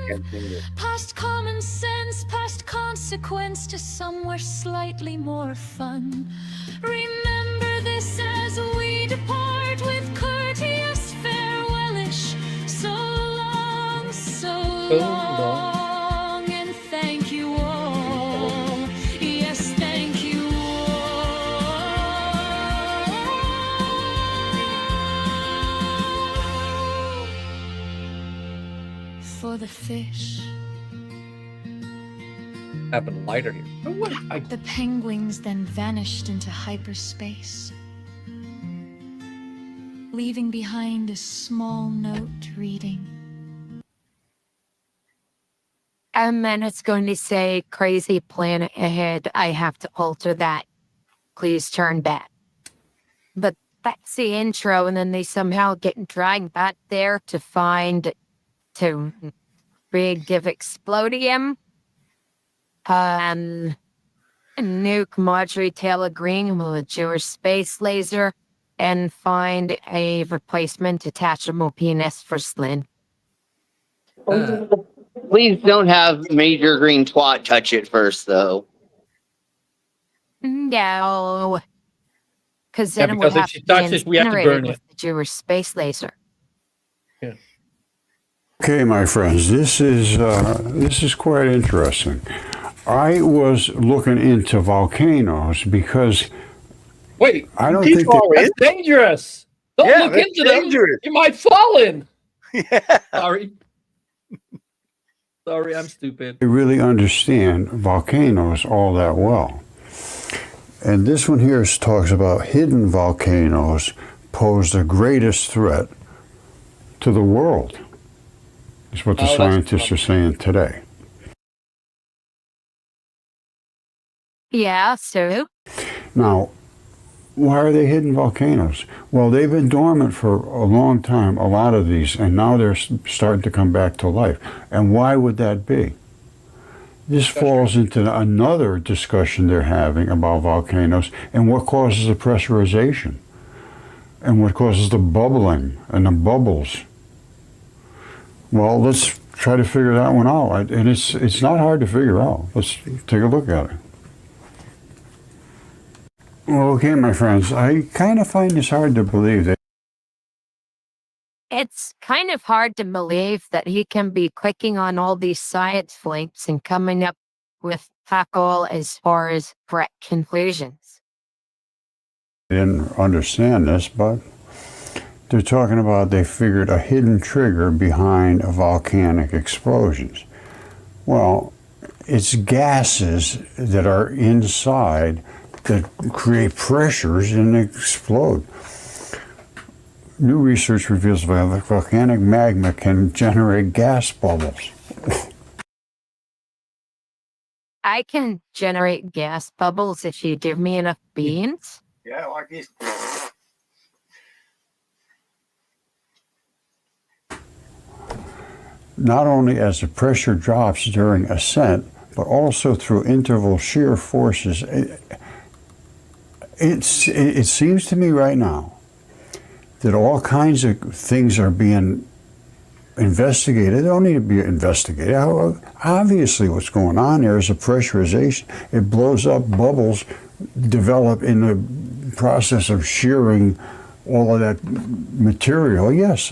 past common sense, past consequence, to somewhere slightly more fun. Remember this as we depart with courteous farewellish. So long, and thank you all. Yes, thank you all for the fish. Happened lighter here. Oh, what? The penguins then vanished into hyperspace, leaving behind a small note reading, And then it's going to say, "Crazy planet ahead. I have to alter that. Please turn back." But that's the intro, and then they somehow get dragged back there to give explodium. Nuke Marjorie Taylor Greene with a Jewish space laser, and find a replacement detachable penis for Slin. Please don't have Major Green Twat touch it first, though. No. Because Yeah, then it because would if have she to be touches, we have to incinerated burn with it. the Jewish space laser. Okay, my friends, this is quite interesting. I was looking into volcanoes because Wait, I don't think that's dangerous. Don't look that's into them. dangerous. You might fall in. Yeah. Sorry. Sorry, I'm stupid. They really understand volcanoes all that well. And this one here talks about hidden volcanoes pose the greatest threat to the world. Is what the scientists are saying today. Yeah, so Now, why are they hidden volcanoes? Well, they've been dormant for a long time, a lot of these, and now they're starting to come back to life. And why would that be? This falls into another discussion they're having about volcanoes and what causes the pressurization and what causes the bubbling and the bubbles. Well, let's try to figure that one out. And it's not hard to figure out. Let's take a look at it. Well, okay, my friends, I kind of find this hard to believe that it's kind of hard to believe that he can be clicking on all these science links and coming up with tackle as far as correct conclusions. I didn't understand this, but they're talking about they figured a hidden trigger behind volcanic explosions. Well, it's gases that are inside that create pressures and explode. New research reveals that volcanic magma can generate gas bubbles. I can generate gas bubbles if you give me enough beans. Yeah, like this. Not only as the pressure drops during ascent, but also through interval shear forces. It seems to me right now that all kinds of things are being investigated. They don't need to be investigated. Obviously what's going on there is a pressurization. It blows up, bubbles develop in the process of shearing all of that material. Yes.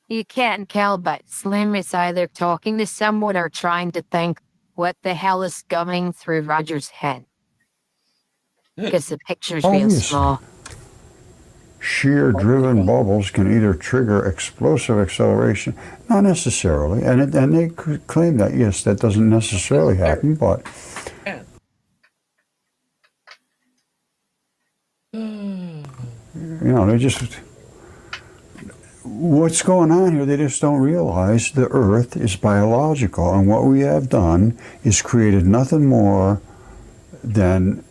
You can't tell, but Slim is either talking to someone or trying to think what the hell is going through Roger's head. Because the picture's real Obviously. small. Shear-driven bubbles can either trigger explosive acceleration, not necessarily, and they claim that, yes, that doesn't necessarily happen, but they just, what's going on here, they just don't realize the Earth is biological, and what we have done is created nothing more than.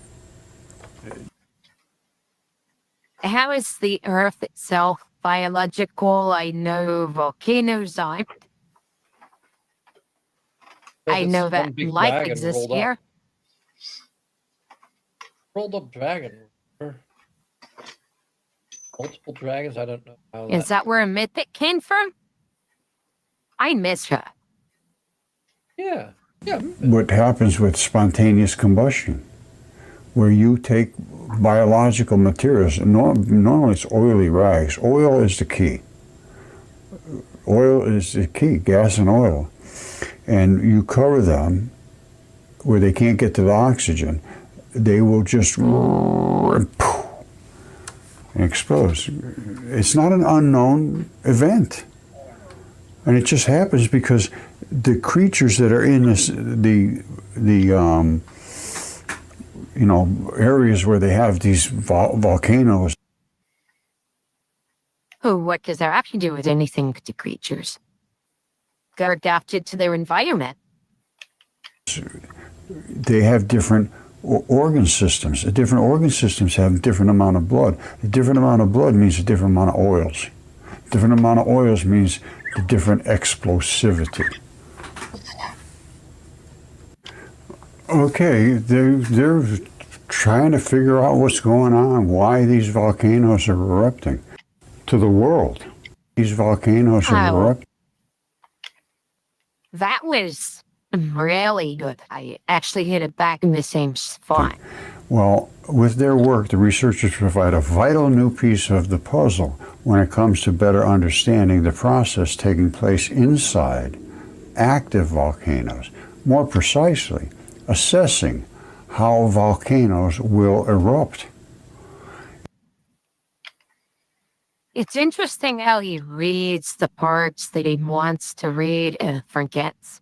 How is the Earth itself biological? I know volcanoes aren't. I know that life exists here. Rolled up dragon. Multiple dragons, I don't know how. Is that where a mythic came from? I miss her. Yeah. What happens with spontaneous combustion, where you take biological materials, and normally it's oily rags. Oil is the key. Oil is the key, gas and oil. And you cover them where they can't get to the oxygen. They will just explode. It's not an unknown event. And it just happens because the creatures that are in areas where they have these volcanoes. Oh, what does that have to do with anything to creatures? They're adapted to their environment. They have different organ systems. The different organ systems have a different amount of blood. The different amount of blood means a different amount of oils. Different amount of oils means the different explosivity. Okay, they're trying to figure out what's going on, why these volcanoes are erupting. To the world, these volcanoes are erupting. That was really good. I actually hit it back in the same spot. Well, with their work, the researchers provide a vital new piece of the puzzle when it comes to better understanding the process taking place inside active volcanoes. More precisely, assessing how volcanoes will erupt. It's interesting how he reads the parts that he wants to read and forgets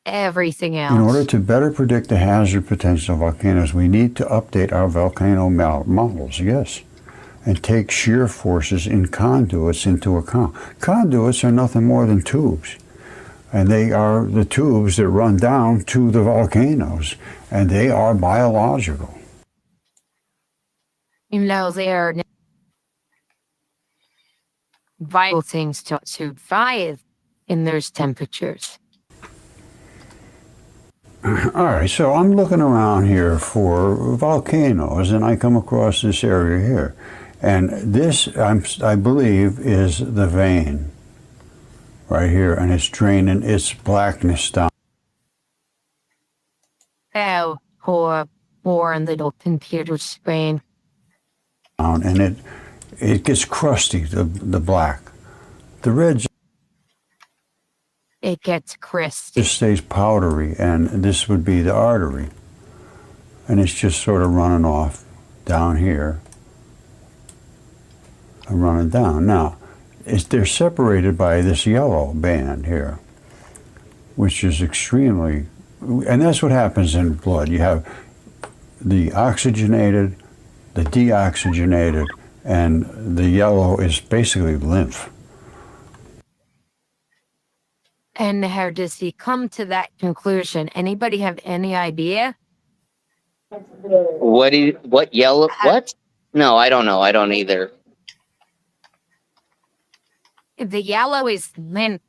everything else. In order to better predict the hazard potential of volcanoes, we need to update our volcano models, yes, and take shear forces in conduits into account. Conduits are nothing more than tubes, and they are the tubes that run down to the volcanoes, and they are biological. You know, they are vital things to survive in those temperatures. All right, so I'm looking around here for volcanoes, and I come across this area here. And this, I believe, is the vein right here, and it's draining its blackness down. Oh, poor little computer screen. And it gets crusty, the black. The red It gets crisp. just stays powdery, and this would be the artery. And it's just sort of running off down here and running down. Now, they're separated by this yellow band here, which is extremely, and that's what happens in blood. You have the oxygenated, the deoxygenated, and the yellow is basically lymph. And how does he come to that conclusion? Anybody have any idea? What yellow? What? No, I don't know. I don't either. The yellow is lymph.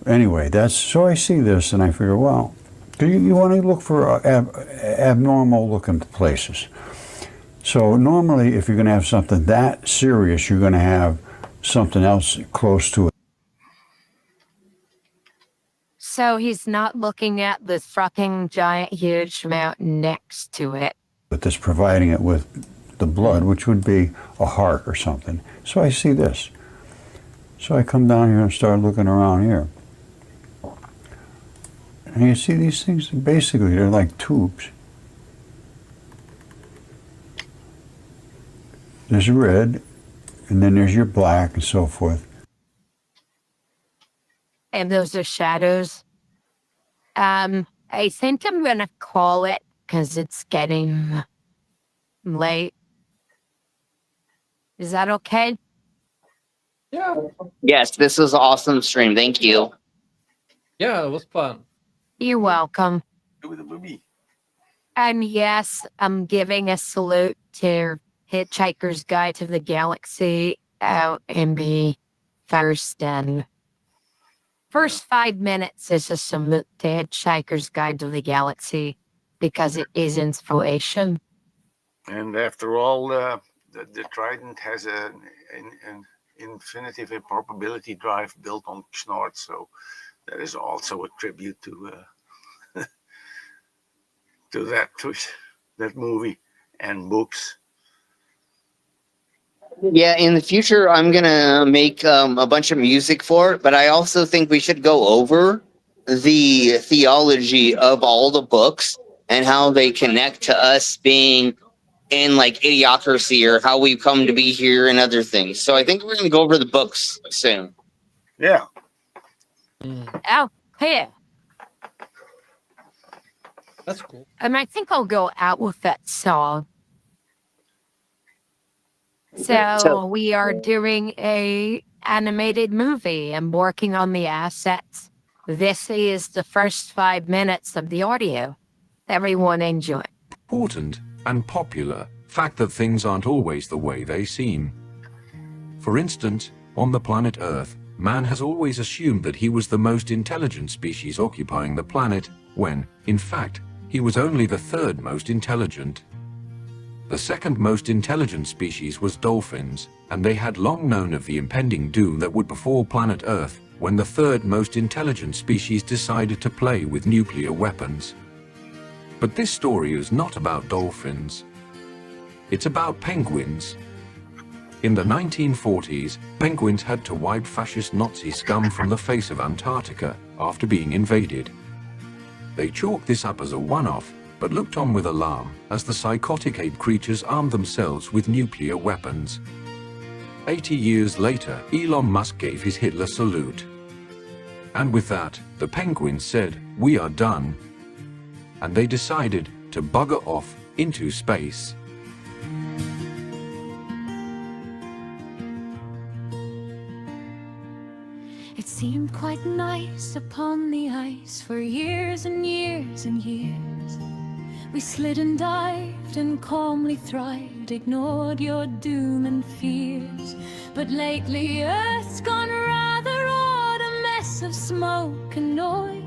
Anyway, so I see this and I figure, well, you want to look for abnormal looking places. So normally if you're going to have something that serious, you're going to have something else close to it. So he's not looking at the fucking giant huge mountain next to it. But that's providing it with the blood, which would be a heart or something. So I see this. So I come down here and start looking around here. And you see these things, basically they're like tubes. There's red, and then there's your black and so forth. And those are shadows. I think I'm gonna call it because it's getting late. Is that okay? Yeah. Yes, this was an awesome stream. Thank you. Yeah, it was fun. You're welcome. Do the movie. And yes, I'm giving a salute to Hitchhiker's Guide to the Galaxy out in the first 5 minutes is a salute to Hitchhiker's Guide to the Galaxy because it is inspiration. And after all, the Trident has an infinitive improbability drive built on Snort, so that is also a tribute to to that movie and books. Yeah, in the future, I'm gonna make a bunch of music for it, but I also think we should go over the theology of all the books and how they connect to us being in like idiocracy or how we've come to be here and other things. So I think we're gonna go over the books soon. Yeah. Oh, yeah. That's cool. And I think I'll go out with that song. So we are doing a animated movie. I'm working on the assets. This is the first 5 minutes of the audio. Everyone enjoy. Important and popular fact that things aren't always the way they seem. For instance, on the planet Earth, man has always assumed that he was the most intelligent species occupying the planet, when, in fact, he was only the third most intelligent. The second most intelligent species was dolphins, and they had long known of the impending doom that would befall planet Earth when the third most intelligent species decided to play with nuclear weapons. But this story is not about dolphins. It's about penguins. In the 1940s, penguins had to wipe fascist Nazi scum from the face of Antarctica after being invaded. They chalked this up as a one-off, but looked on with alarm as the psychotic ape creatures armed themselves with nuclear weapons. 80 years later, Elon Musk gave his Hitler salute. And with that, the penguins said, "We are done." And they decided to bugger off into space. It seemed quite nice upon the ice for years and years and years. We slid and dived and calmly thrived, ignored your doom and fears. But lately Earth's gone rather odd, a mess of smoke and noise.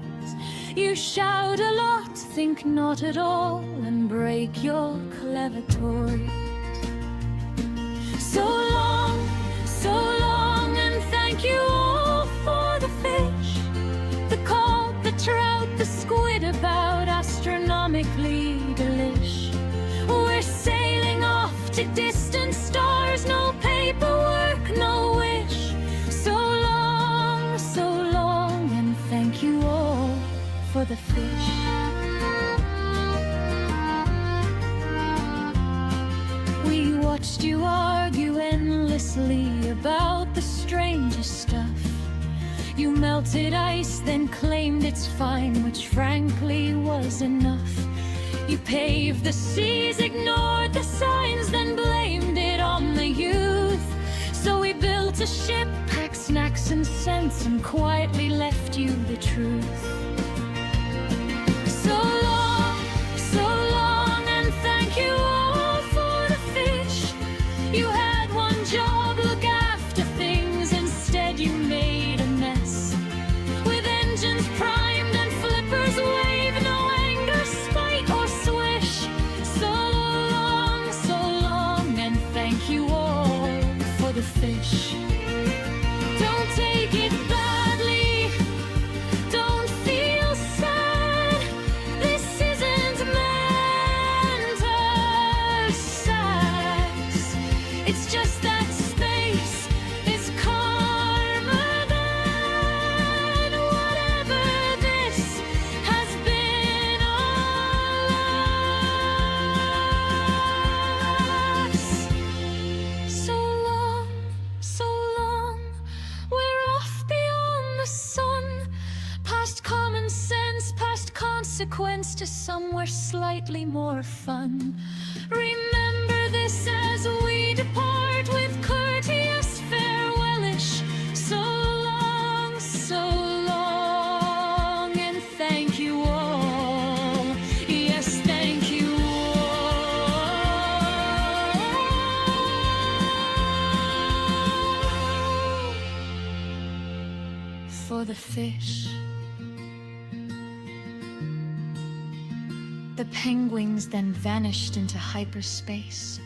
You shout a lot, think not at all, and break your clever toys. So long, and thank you all for the fish, the cod, the trout, the squid, about astronomically delish. We're sailing off to distant stars, no paperwork, no wish. So long, and thank you all for the fish. We watched you argue endlessly about the strangest stuff. You melted ice, then claimed it's fine, which frankly was enough. You paved the seas, ignored the signs, then blamed it on the youth. So we built a ship, packed snacks and scents, and quietly left you the truth. So long, and thank you all for the fish. You had one job, look after things, instead you made a mess. With engines primed and flippers wave, no anger, spite or swish. So long, and thank you all for the fish. Don't take it badly, don't feel sad. This isn't meant as sass. It's just that space is calmer than whatever this has been all us. So long, we're off beyond the sun, past common sense, past consequence, to somewhere slightly more fun. Remember this as we depart with courteous farewellish. So long, and thank you all. Yes, thank you all for the fish. The penguins then vanished into hyperspace.